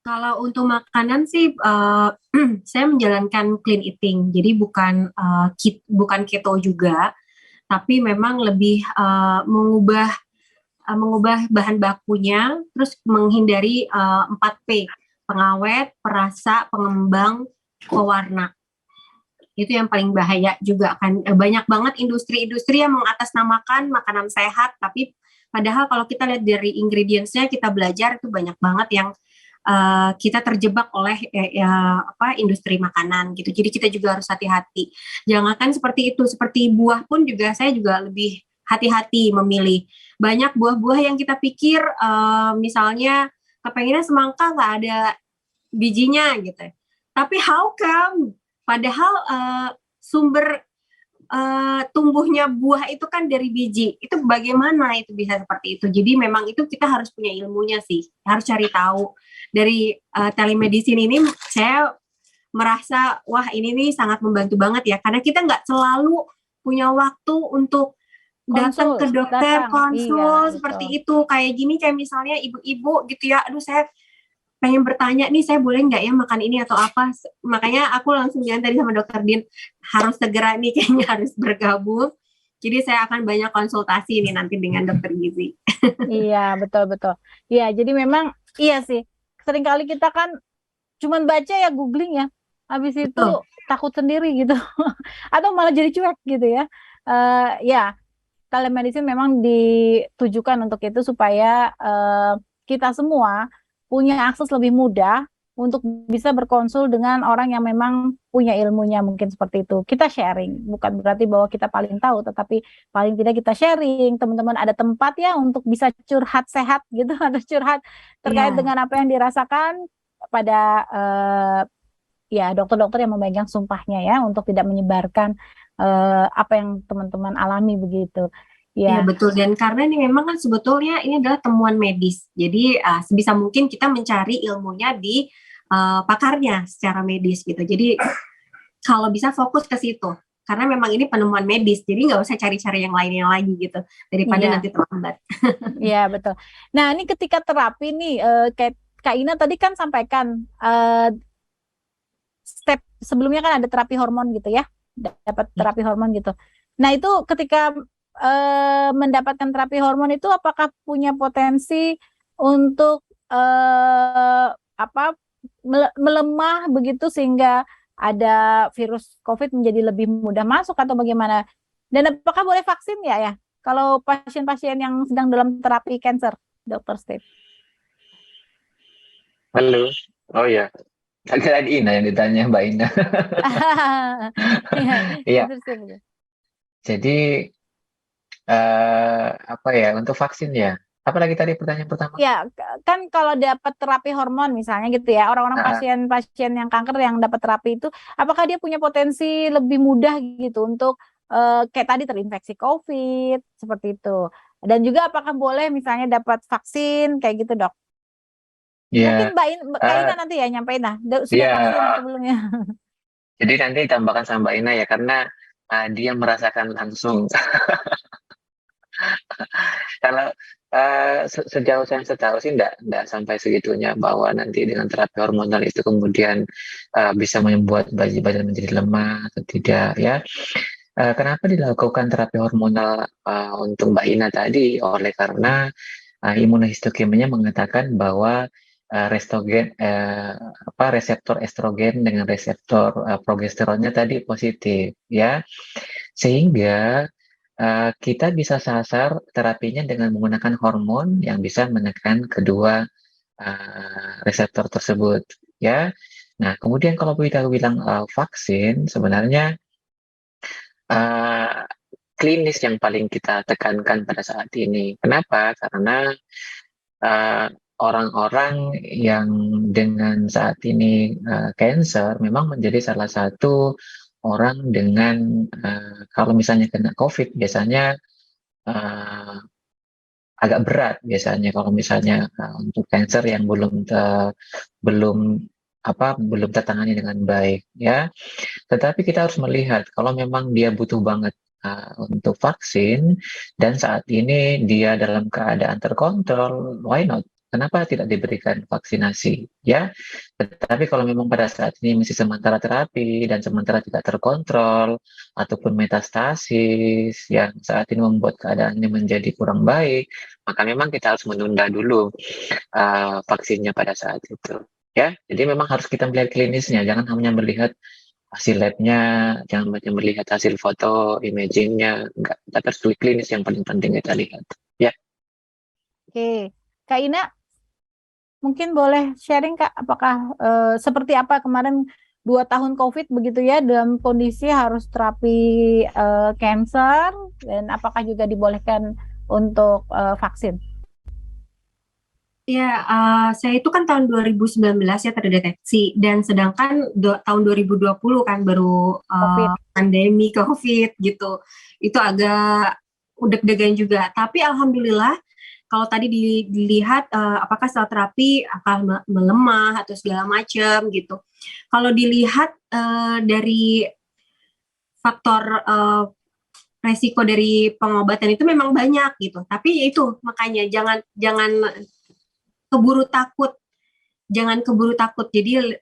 Kalau untuk makanan sih saya menjalankan clean eating, jadi bukan keto juga, tapi memang lebih mengubah bahan bakunya, terus menghindari 4P, pengawet, perasa, pengembang, pewarna. Itu yang paling bahaya juga kan. Banyak banget industri-industri yang mengatasnamakan makanan sehat, tapi padahal kalau kita lihat dari ingredients-nya, kita belajar itu banyak banget yang kita terjebak oleh industri makanan gitu. Jadi kita juga harus hati-hati. Jangankan seperti itu, seperti buah pun juga saya juga lebih hati-hati memilih. Banyak buah-buah yang kita pikir misalnya kepengennya semangka nggak ada bijinya gitu. Tapi how come? Padahal sumber tumbuhnya buah itu kan dari biji. Itu bagaimana itu bisa seperti itu? Jadi memang itu kita harus punya ilmunya sih. Harus cari tahu. Dari telemedicine ini saya merasa wah ini nih sangat membantu banget ya. Karena kita nggak selalu punya waktu untuk datang ke dokter, konsul seperti itu. Kayak gini kayak misalnya ibu-ibu gitu ya. Aduh saya pengen bertanya nih saya boleh nggak ya makan ini atau apa, makanya aku langsung bilang tadi sama dokter Din harus segera nih kayaknya harus bergabung, jadi saya akan banyak konsultasi ini nanti dengan dokter gizi. Iya betul iya, jadi memang iya sih seringkali kita kan cuman baca ya googling ya, habis itu takut sendiri gitu atau malah jadi cuek gitu ya. Ya telemedicine memang ditujukan untuk itu supaya kita semua punya akses lebih mudah untuk bisa berkonsul dengan orang yang memang punya ilmunya mungkin seperti itu. Kita sharing, bukan berarti bahwa kita paling tahu, tetapi paling tidak kita sharing. Teman-teman ada tempat ya untuk bisa curhat sehat gitu, atau curhat terkait dengan apa yang dirasakan pada ya dokter-dokter yang memegang sumpahnya ya, untuk tidak menyebarkan apa yang teman-teman alami begitu. Ya betul, dan karena ini memang kan sebetulnya ini adalah temuan medis, jadi sebisa mungkin kita mencari ilmunya di pakarnya secara medis gitu. Jadi kalau bisa fokus ke situ, karena memang ini penemuan medis, jadi nggak usah cari-cari yang lainnya lagi gitu daripada nanti terlambat. Iya betul. Nah ini ketika terapi nih, kayak Kak Ina tadi kan sampaikan step sebelumnya kan ada terapi hormon gitu ya, dapat terapi hormon gitu. Nah itu ketika mendapatkan terapi hormon itu apakah punya potensi untuk melemah begitu sehingga ada virus COVID menjadi lebih mudah masuk atau bagaimana? Dan apakah boleh vaksin ya kalau pasien-pasien yang sedang dalam terapi cancer, Dr. Steve? Halo, oh ya, kira Ina yang ditanya Mbak Ina. Iya. Jadi untuk vaksin ya. Apalagi tadi pertanyaan pertama? Ya, kan kalau dapat terapi hormon misalnya gitu ya, orang-orang pasien-pasien yang kanker yang dapat terapi itu, apakah dia punya potensi lebih mudah gitu untuk kayak tadi terinfeksi COVID seperti itu? Dan juga apakah boleh misalnya dapat vaksin kayak gitu dok? Yeah. Mungkin Mbak Ina nanti ya nyampein sudah vaksin sebelumnya. Jadi nanti tambahkan sama Mbak Ina ya, karena dia merasakan langsung. Kalau sejauh saya tahu sih enggak sampai segitunya bahwa nanti dengan terapi hormonal itu kemudian bisa membuat badan menjadi lemah atau tidak ya. Kenapa dilakukan terapi hormonal untuk Mbak Ina tadi? Oleh karena imunohistokimia mengatakan bahwa reseptor estrogen dengan reseptor progesteronnya tadi positif ya, sehingga kita bisa sasar terapinya dengan menggunakan hormon yang bisa menekan kedua reseptor tersebut ya. Nah kemudian kalau kita bilang vaksin, sebenarnya klinis yang paling kita tekankan pada saat ini. Kenapa? Karena orang-orang yang dengan saat ini cancer memang menjadi salah satu orang dengan kalau misalnya kena COVID biasanya eh, agak berat biasanya kalau misalnya untuk cancer yang belum belum tertangani dengan baik ya. Tetapi kita harus melihat kalau memang dia butuh banget untuk vaksin dan saat ini dia dalam keadaan terkontrol, why not? Kenapa tidak diberikan vaksinasi ya? Tetapi kalau memang pada saat ini masih sementara terapi dan sementara tidak terkontrol ataupun metastasis yang saat ini membuat keadaan ini menjadi kurang baik, maka memang kita harus menunda dulu vaksinnya pada saat itu. Ya, jadi memang harus kita melihat klinisnya, jangan hanya melihat hasil labnya, jangan hanya melihat hasil foto, imagingnya, enggak. Tapi harus klinis yang paling penting kita lihat. Ya. Oke, Kak Ina, mungkin boleh sharing Kak, apakah seperti apa kemarin 2 tahun COVID begitu ya, dalam kondisi harus terapi cancer, dan apakah juga dibolehkan untuk vaksin? Ya, saya itu kan tahun 2019 ya terdeteksi, dan sedangkan tahun 2020 kan baru pandemi COVID gitu. Itu agak deg-degan juga. Tapi alhamdulillah kalau tadi dilihat apakah sel terapi akan melemah atau segala macam gitu. Kalau dilihat dari faktor resiko dari pengobatan itu memang banyak gitu. Tapi itu makanya jangan keburu takut, jangan keburu takut. Jadi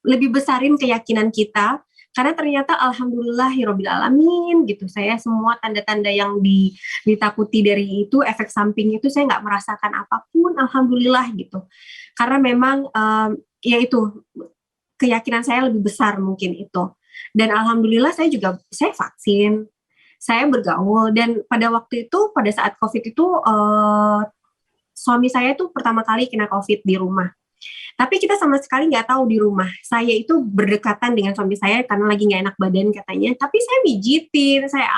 lebih besarin keyakinan kita, karena ternyata alhamdulillahirabbil alamin gitu. Saya semua tanda-tanda yang ditakuti dari itu, efek samping itu saya nggak merasakan apapun, alhamdulillah gitu. Karena memang ya itu keyakinan saya lebih besar mungkin itu. Dan alhamdulillah saya vaksin, saya bergaul, dan pada waktu itu pada saat COVID itu suami saya tuh pertama kali kena COVID di rumah. Tapi kita sama sekali nggak tahu di rumah. Saya itu berdekatan dengan suami saya karena lagi nggak enak badan katanya. Tapi saya mijitin, saya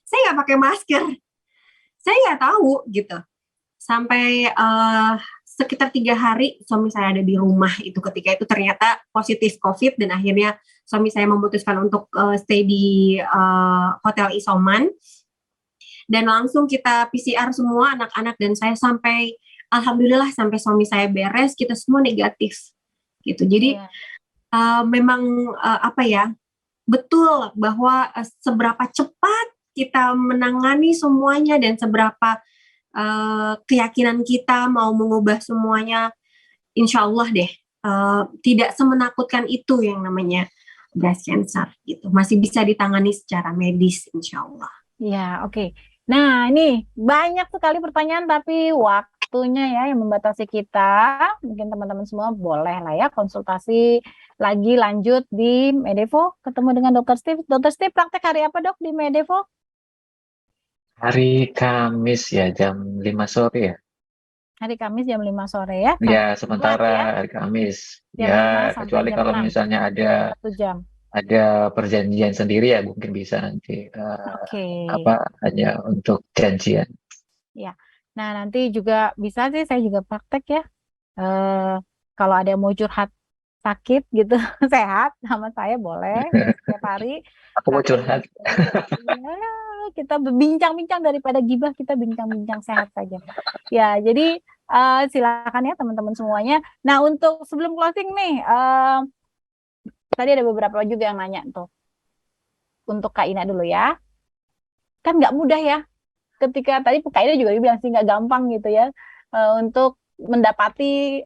saya nggak pakai masker. Saya nggak tahu gitu. Sampai sekitar 3 hari suami saya ada di rumah itu, ketika itu ternyata positif COVID, dan akhirnya suami saya memutuskan untuk stay di hotel isoman. Dan langsung kita PCR semua anak-anak dan saya, sampai alhamdulillah sampai suami saya beres kita semua negatif gitu. Jadi memang betul bahwa seberapa cepat kita menangani semuanya dan seberapa keyakinan kita mau mengubah semuanya, insya Allah deh tidak semenakutkan itu yang namanya breast cancer gitu. Masih bisa ditangani secara medis insya Allah. Ya, oke. Nah, ini banyak sekali pertanyaan tapi waktunya ya yang membatasi kita. Mungkin teman-teman semua boleh lah ya konsultasi lagi lanjut di Medevo, ketemu dengan Dr. Steve. Dr. Steve praktek hari apa Dok di Medevo? Hari Kamis ya, jam 5 sore ya. Hari Kamis jam 5 sore ya? Ya, sementara hari Kamis. Ya, kecuali kalau misalnya ada 1 jam. Ada perjanjian sendiri ya mungkin bisa nanti hanya untuk janjian. Ya, nah nanti juga bisa sih saya juga praktek ya. Kalau ada yang mau curhat sakit gitu sehat sama saya boleh setiap hari. Aku mau curhat. Ya, kita berbincang-bincang daripada gibah, kita bincang-bincang sehat saja. Ya, jadi silakan ya teman-teman semuanya. Nah untuk sebelum closing nih. Tadi ada beberapa juga yang nanya tuh. Untuk Kak Ina dulu ya. Kan nggak mudah ya. Ketika tadi Kak Ina juga bilang sih nggak gampang gitu ya. Untuk mendapati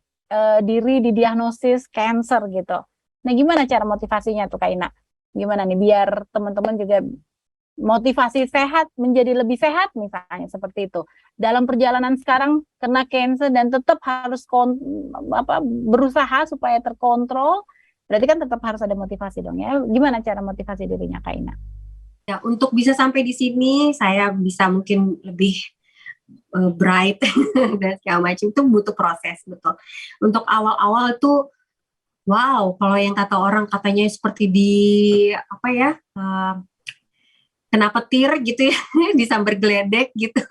diri didiagnosis cancer gitu. Nah gimana cara motivasinya tuh Kak Ina? Gimana nih biar teman-teman juga motivasi sehat menjadi lebih sehat misalnya seperti itu. Dalam perjalanan sekarang kena cancer dan tetap harus berusaha supaya terkontrol. Berarti kan tetap harus ada motivasi dong ya. Gimana cara motivasi dirinya Kak Ina? Ya, untuk bisa sampai di sini saya bisa mungkin lebih bright dan segala macam, itu butuh proses betul. Untuk awal-awal itu wow, kalau yang kata orang katanya seperti kena petir gitu ya, disambar geledek gitu.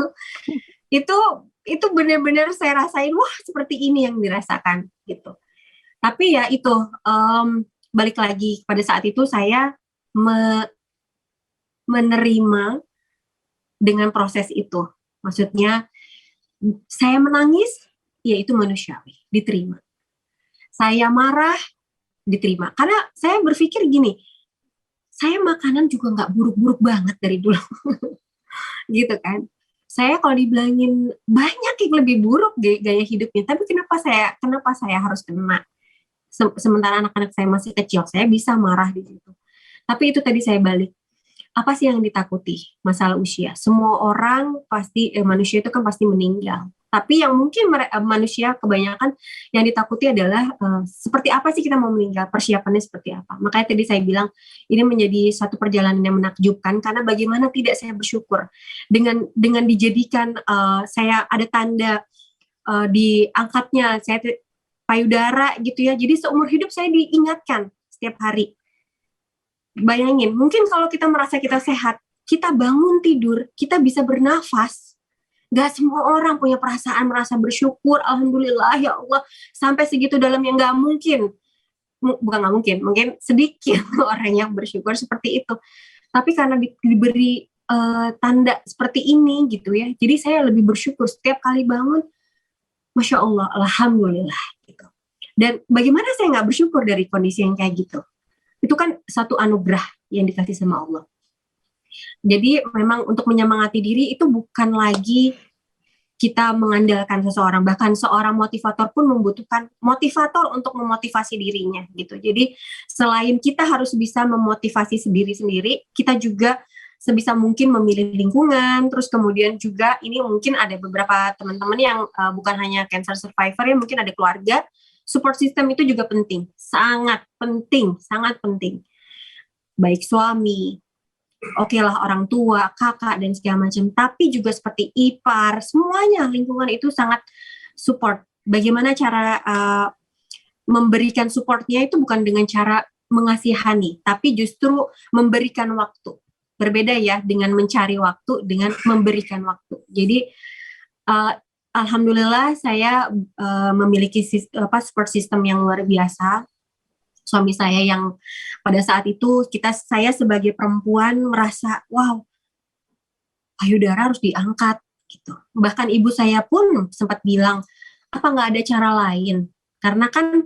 Itu benar-benar saya rasain, wah seperti ini yang dirasakan gitu. Tapi ya itu, balik lagi pada saat itu saya menerima dengan proses itu. Maksudnya saya menangis, ya itu manusiawi, diterima. Saya marah, diterima. Karena saya berpikir gini, saya makanan juga nggak buruk-buruk banget dari dulu. Gitu kan. Saya kalau dibilangin banyak yang lebih buruk gaya hidupnya, tapi kenapa saya harus kena? Sementara anak-anak saya masih kecil, saya bisa marah di situ. Tapi itu tadi saya balik. Apa sih yang ditakuti? Masalah usia. Semua orang pasti, manusia itu kan pasti meninggal. Tapi yang mungkin manusia kebanyakan yang ditakuti adalah seperti apa sih kita mau meninggal, persiapannya seperti apa. Makanya tadi saya bilang ini menjadi satu perjalanan yang menakjubkan karena bagaimana tidak saya bersyukur dengan dijadikan saya ada tanda diangkatnya saya payudara gitu ya. Jadi seumur hidup saya diingatkan setiap hari. Bayangin, mungkin kalau kita merasa kita sehat, kita bangun tidur, kita bisa bernafas. Gak semua orang punya perasaan merasa bersyukur, alhamdulillah ya Allah, sampai segitu dalam yang gak mungkin. Bukan gak mungkin, mungkin sedikit orang yang bersyukur seperti itu. Tapi karena diberi tanda seperti ini gitu ya, jadi saya lebih bersyukur setiap kali bangun, Masya Allah, alhamdulillah gitu. Dan bagaimana saya gak bersyukur dari kondisi yang kayak gitu? Itu kan satu anugerah yang dikasih sama Allah. Jadi memang untuk menyemangati diri itu bukan lagi kita mengandalkan seseorang, bahkan seorang motivator pun membutuhkan motivator untuk memotivasi dirinya gitu. Jadi selain kita harus bisa memotivasi sendiri-sendiri, kita juga sebisa mungkin memilih lingkungan, terus kemudian juga ini mungkin ada beberapa teman-teman yang bukan hanya cancer survivor ya, mungkin ada keluarga. Support system itu juga penting, sangat penting. Baik suami, oke lah orang tua, kakak dan segala macam, tapi juga seperti ipar, semuanya lingkungan itu sangat support. Bagaimana cara memberikan supportnya itu bukan dengan cara mengasihani, tapi justru memberikan waktu. Berbeda ya dengan mencari waktu dengan memberikan waktu. Jadi alhamdulillah saya memiliki support system yang luar biasa. Suami saya yang pada saat itu saya sebagai perempuan merasa wow, payudara harus diangkat gitu. Bahkan ibu saya pun sempat bilang, apa nggak ada cara lain? Karena kan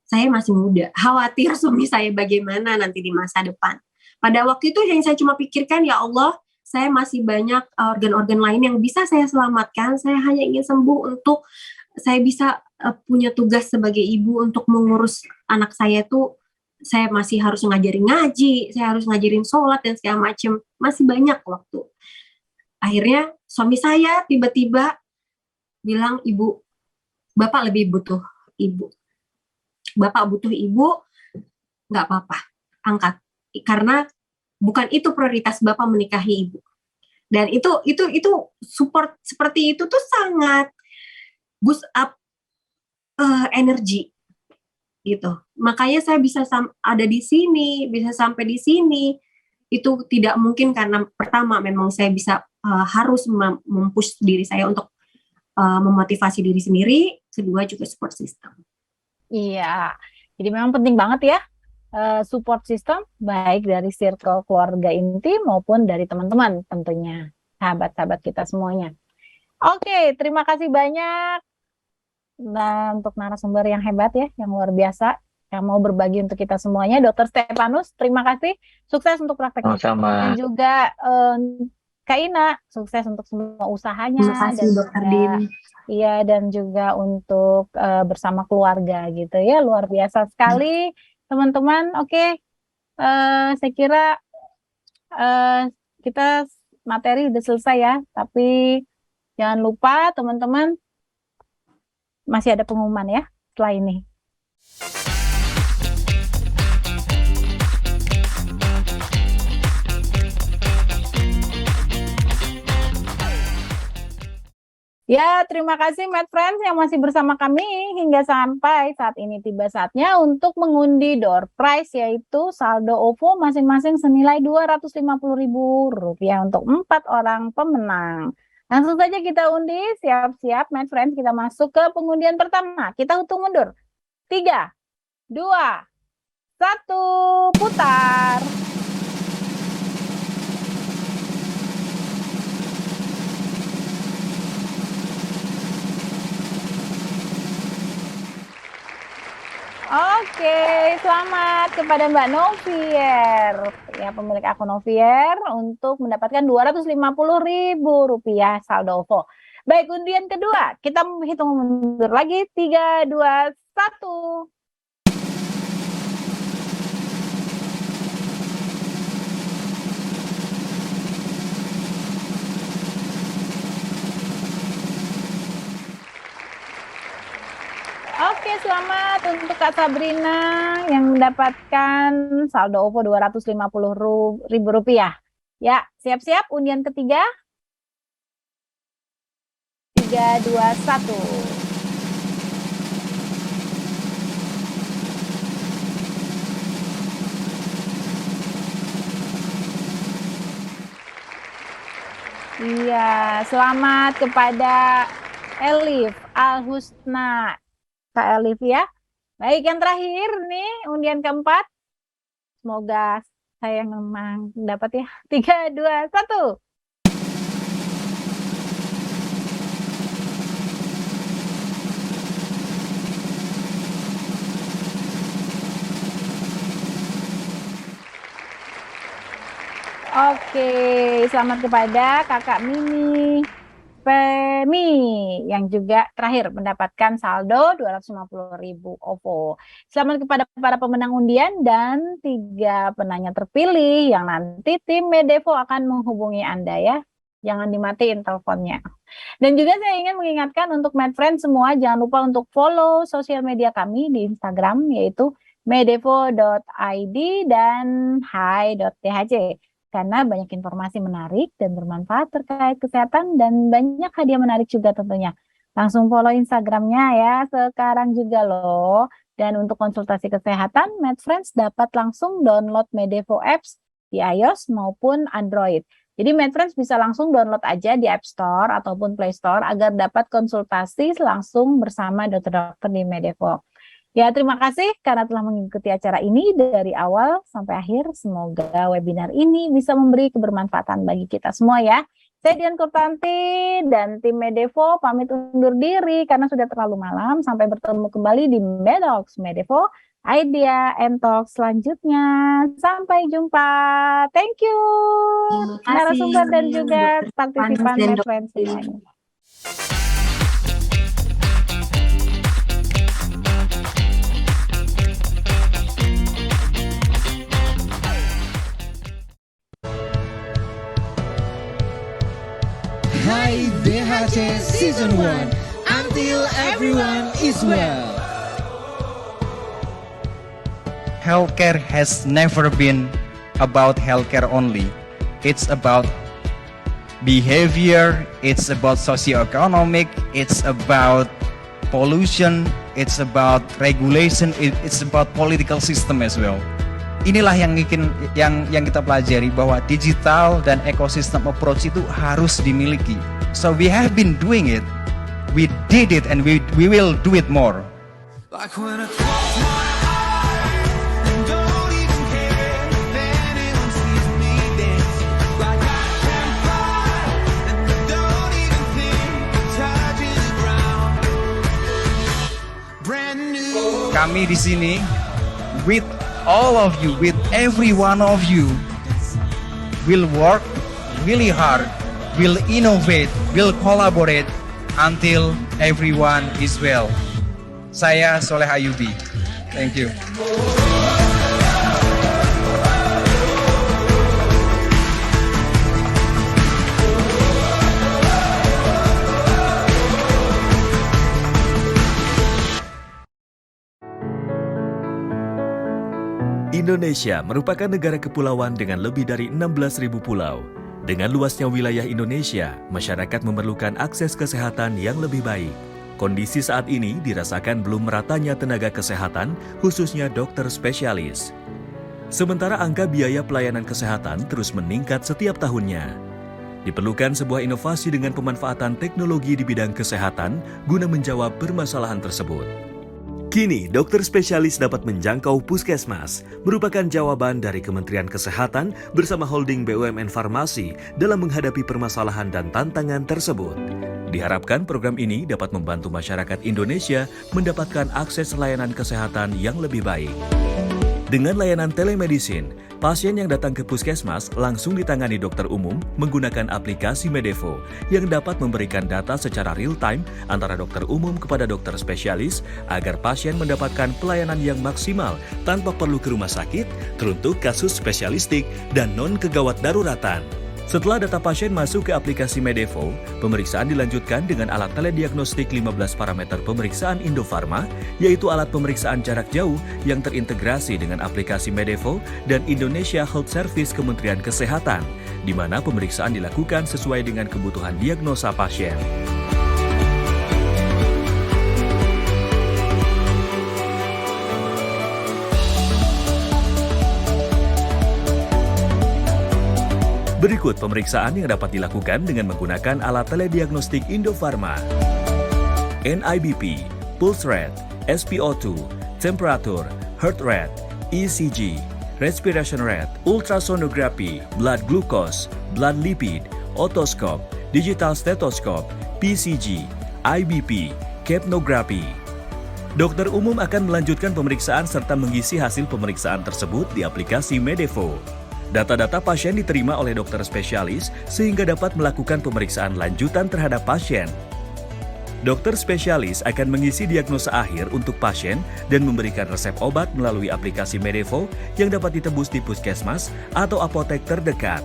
saya masih muda, khawatir suami saya bagaimana nanti di masa depan. Pada waktu itu yang saya cuma pikirkan, ya Allah, saya masih banyak organ-organ lain yang bisa saya selamatkan. Saya hanya ingin sembuh untuk saya bisa punya tugas sebagai ibu untuk mengurus anak saya tuh. Saya masih harus ngajarin ngaji, saya harus ngajarin sholat dan segala macam. Masih banyak waktu. Akhirnya suami saya tiba-tiba bilang, ibu, bapak lebih butuh ibu. Bapak butuh ibu, nggak apa-apa, angkat. Karena bukan itu prioritas bapak menikahi ibu. Dan itu support seperti itu tuh sangat boost up energi gitu. Makanya saya bisa ada di sini, bisa sampai di sini. Itu tidak mungkin karena pertama memang saya bisa harus mempush diri saya untuk memotivasi diri sendiri. Kedua juga support system. Iya, jadi memang penting banget ya. Support system baik dari circle keluarga inti maupun dari teman-teman tentunya, sahabat-sahabat kita semuanya. Oke, terima kasih banyak untuk narasumber yang hebat ya, yang luar biasa, yang mau berbagi untuk kita semuanya. Dr. Stefanus, terima kasih, sukses untuk prakteknya. Sama-sama. Dan juga Kak Ina, sukses untuk semua usahanya. Terima kasih dan Dr. juga, Din. iya, dan juga untuk bersama keluarga gitu ya, luar biasa sekali. Teman-teman, oke, saya kira kita materi udah selesai ya, tapi jangan lupa teman-teman masih ada pengumuman ya setelah ini. Ya, terima kasih Mad Friends yang masih bersama kami hingga sampai saat ini. Tiba saatnya untuk mengundi door prize, yaitu saldo OVO masing-masing senilai Rp250.000 untuk 4 orang pemenang. Langsung saja kita undi, siap-siap Mad Friends, kita masuk ke pengundian pertama. Kita hitung mundur. 3, 2, 1, putar. Oke, selamat kepada Mbak Novier, ya pemilik akun Novier untuk mendapatkan Rp250.000 saldo OVO. Baik, undian kedua, kita hitung mundur lagi, 3, 2, 1. Oke, selamat untuk Kak Sabrina yang mendapatkan saldo OVO Rp250.000. Ya, siap-siap undian ketiga. 3, 2, 1. Iya, selamat kepada Elif Al-Husna. Kak Elif ya. Baik, yang terakhir nih undian keempat. Semoga saya memang dapat ya. 3, 2, 1. Oke, selamat kepada Kakak Mimi Femi yang juga terakhir mendapatkan saldo Rp250.000 OVO. Selamat kepada para pemenang undian dan 3 penanya terpilih yang nanti tim Medevo akan menghubungi Anda ya. Jangan dimatiin teleponnya. Dan juga saya ingin mengingatkan untuk MedFriend semua, jangan lupa untuk follow sosial media kami di Instagram yaitu medevo.id dan hai.thc. Karena banyak informasi menarik dan bermanfaat terkait kesehatan dan banyak hadiah menarik juga tentunya. Langsung follow Instagramnya ya sekarang juga loh. Dan untuk konsultasi kesehatan, MedFriends dapat langsung download Medevo Apps di iOS maupun Android. Jadi MedFriends bisa langsung download aja di App Store ataupun Play Store agar dapat konsultasi langsung bersama dokter-dokter di Medevo. Ya, terima kasih karena telah mengikuti acara ini dari awal sampai akhir. Semoga webinar ini bisa memberi kebermanfaatan bagi kita semua ya. Saya Dian Kurtanti dan tim Medevo pamit undur diri karena sudah terlalu malam. Sampai bertemu kembali di Medox Medevo Idea and Talk selanjutnya. Sampai jumpa. Thank you. Narasumber dan juga partisipan MedFriends ini. Hai DHC Season 1, until everyone is well. Healthcare has never been about healthcare only. It's about behavior, it's about socioeconomic, it's about pollution, it's about regulation, it's about political system as well. Inilah yang kita pelajari bahwa digital dan ekosistem approach itu harus dimiliki. So we have been doing it, we did it, and we will do it more. Like when I close my eyes and don't even care if anyone sees me dance. Like I can fly and I don't even think touching the ground. Brand new. Kami di sini with all of you, with every one of you, will work really hard, will innovate, will collaborate until everyone is well. Saya Soleh Ayubi. Thank you. Indonesia merupakan negara kepulauan dengan lebih dari 16.000 pulau. Dengan luasnya wilayah Indonesia, masyarakat memerlukan akses kesehatan yang lebih baik. Kondisi saat ini dirasakan belum meratanya tenaga kesehatan, khususnya dokter spesialis. Sementara angka biaya pelayanan kesehatan terus meningkat setiap tahunnya. Diperlukan sebuah inovasi dengan pemanfaatan teknologi di bidang kesehatan guna menjawab permasalahan tersebut. Kini, dokter spesialis dapat menjangkau puskesmas, merupakan jawaban dari Kementerian Kesehatan bersama holding BUMN Farmasi dalam menghadapi permasalahan dan tantangan tersebut. Diharapkan program ini dapat membantu masyarakat Indonesia mendapatkan akses layanan kesehatan yang lebih baik. Dengan layanan telemedicine, pasien yang datang ke puskesmas langsung ditangani dokter umum menggunakan aplikasi Medevo yang dapat memberikan data secara real-time antara dokter umum kepada dokter spesialis agar pasien mendapatkan pelayanan yang maksimal tanpa perlu ke rumah sakit teruntuk kasus spesialistik dan non-kegawat daruratan. Setelah data pasien masuk ke aplikasi Medevo, pemeriksaan dilanjutkan dengan alat telediagnostik 15 parameter pemeriksaan Indofarma, yaitu alat pemeriksaan jarak jauh yang terintegrasi dengan aplikasi Medevo dan Indonesia Health Service Kementerian Kesehatan, di mana pemeriksaan dilakukan sesuai dengan kebutuhan diagnosa pasien. Berikut pemeriksaan yang dapat dilakukan dengan menggunakan alat telediagnostik Indofarma. NIBP, pulse rate, SpO2, temperatur, heart rate, ECG, respiration rate, ultrasonography, blood glucose, blood lipid, otoscope, digital stethoscope, PCG, IBP, capnography. Dokter umum akan melanjutkan pemeriksaan serta mengisi hasil pemeriksaan tersebut di aplikasi Medevo. Data-data pasien diterima oleh dokter spesialis sehingga dapat melakukan pemeriksaan lanjutan terhadap pasien. Dokter spesialis akan mengisi diagnosa akhir untuk pasien dan memberikan resep obat melalui aplikasi Medevo yang dapat ditebus di puskesmas atau apotek terdekat.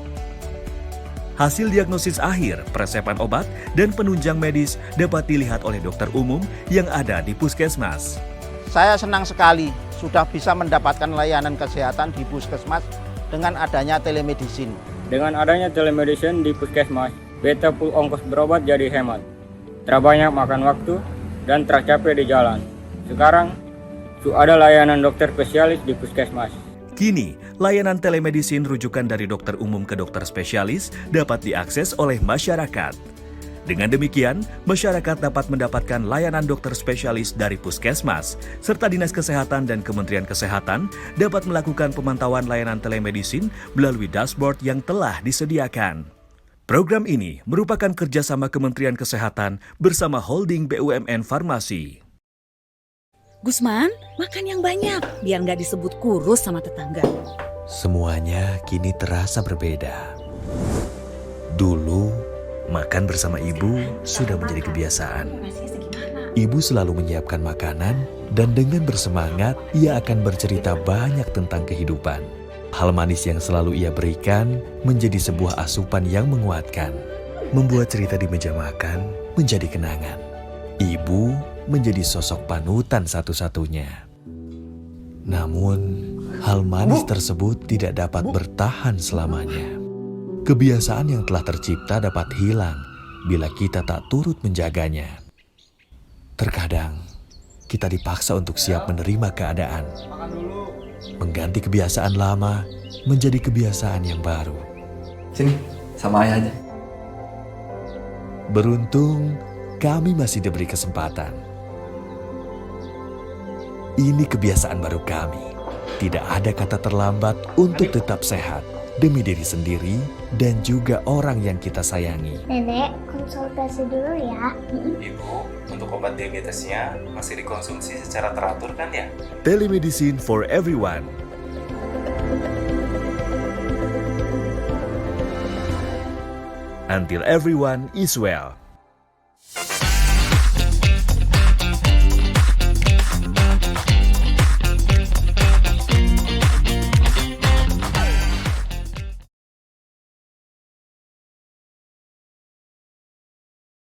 Hasil diagnosis akhir, peresepan obat, dan penunjang medis dapat dilihat oleh dokter umum yang ada di puskesmas. Saya senang sekali sudah bisa mendapatkan layanan kesehatan di puskesmas dengan adanya telemedicine. Dengan adanya telemedicine di puskesmas, beta pul ongkos berobat jadi hemat. Terbanyak makan waktu dan tercapai di jalan. Sekarang, sudah ada layanan dokter spesialis di puskesmas. Kini, layanan telemedicine rujukan dari dokter umum ke dokter spesialis dapat diakses oleh masyarakat. Dengan demikian, masyarakat dapat mendapatkan layanan dokter spesialis dari puskesmas, serta Dinas Kesehatan dan Kementerian Kesehatan dapat melakukan pemantauan layanan telemedicine melalui dashboard yang telah disediakan. Program ini merupakan kerjasama Kementerian Kesehatan bersama holding BUMN Farmasi. Gusman, makan yang banyak biar nggak disebut kurus sama tetangga. Semuanya kini terasa berbeda. Dulu, makan bersama ibu sudah menjadi kebiasaan. Ibu selalu menyiapkan makanan dan dengan bersemangat ia akan bercerita banyak tentang kehidupan. Hal manis yang selalu ia berikan menjadi sebuah asupan yang menguatkan. Membuat cerita di meja makan menjadi kenangan. Ibu menjadi sosok panutan satu-satunya. Namun, hal manis tersebut tidak dapat bertahan selamanya. Kebiasaan yang telah tercipta dapat hilang bila kita tak turut menjaganya. Terkadang, kita dipaksa untuk siap menerima keadaan. Mengganti kebiasaan lama menjadi kebiasaan yang baru. Sini, sama ayah aja. Beruntung, kami masih diberi kesempatan. Ini kebiasaan baru kami. Tidak ada kata terlambat untuk tetap sehat. Demi diri sendiri dan juga orang yang kita sayangi. Nenek, konsultasi dulu ya. Ibu, untuk obat diabetesnya masih dikonsumsi secara teratur kan ya? Telemedicine for everyone. Until everyone is well.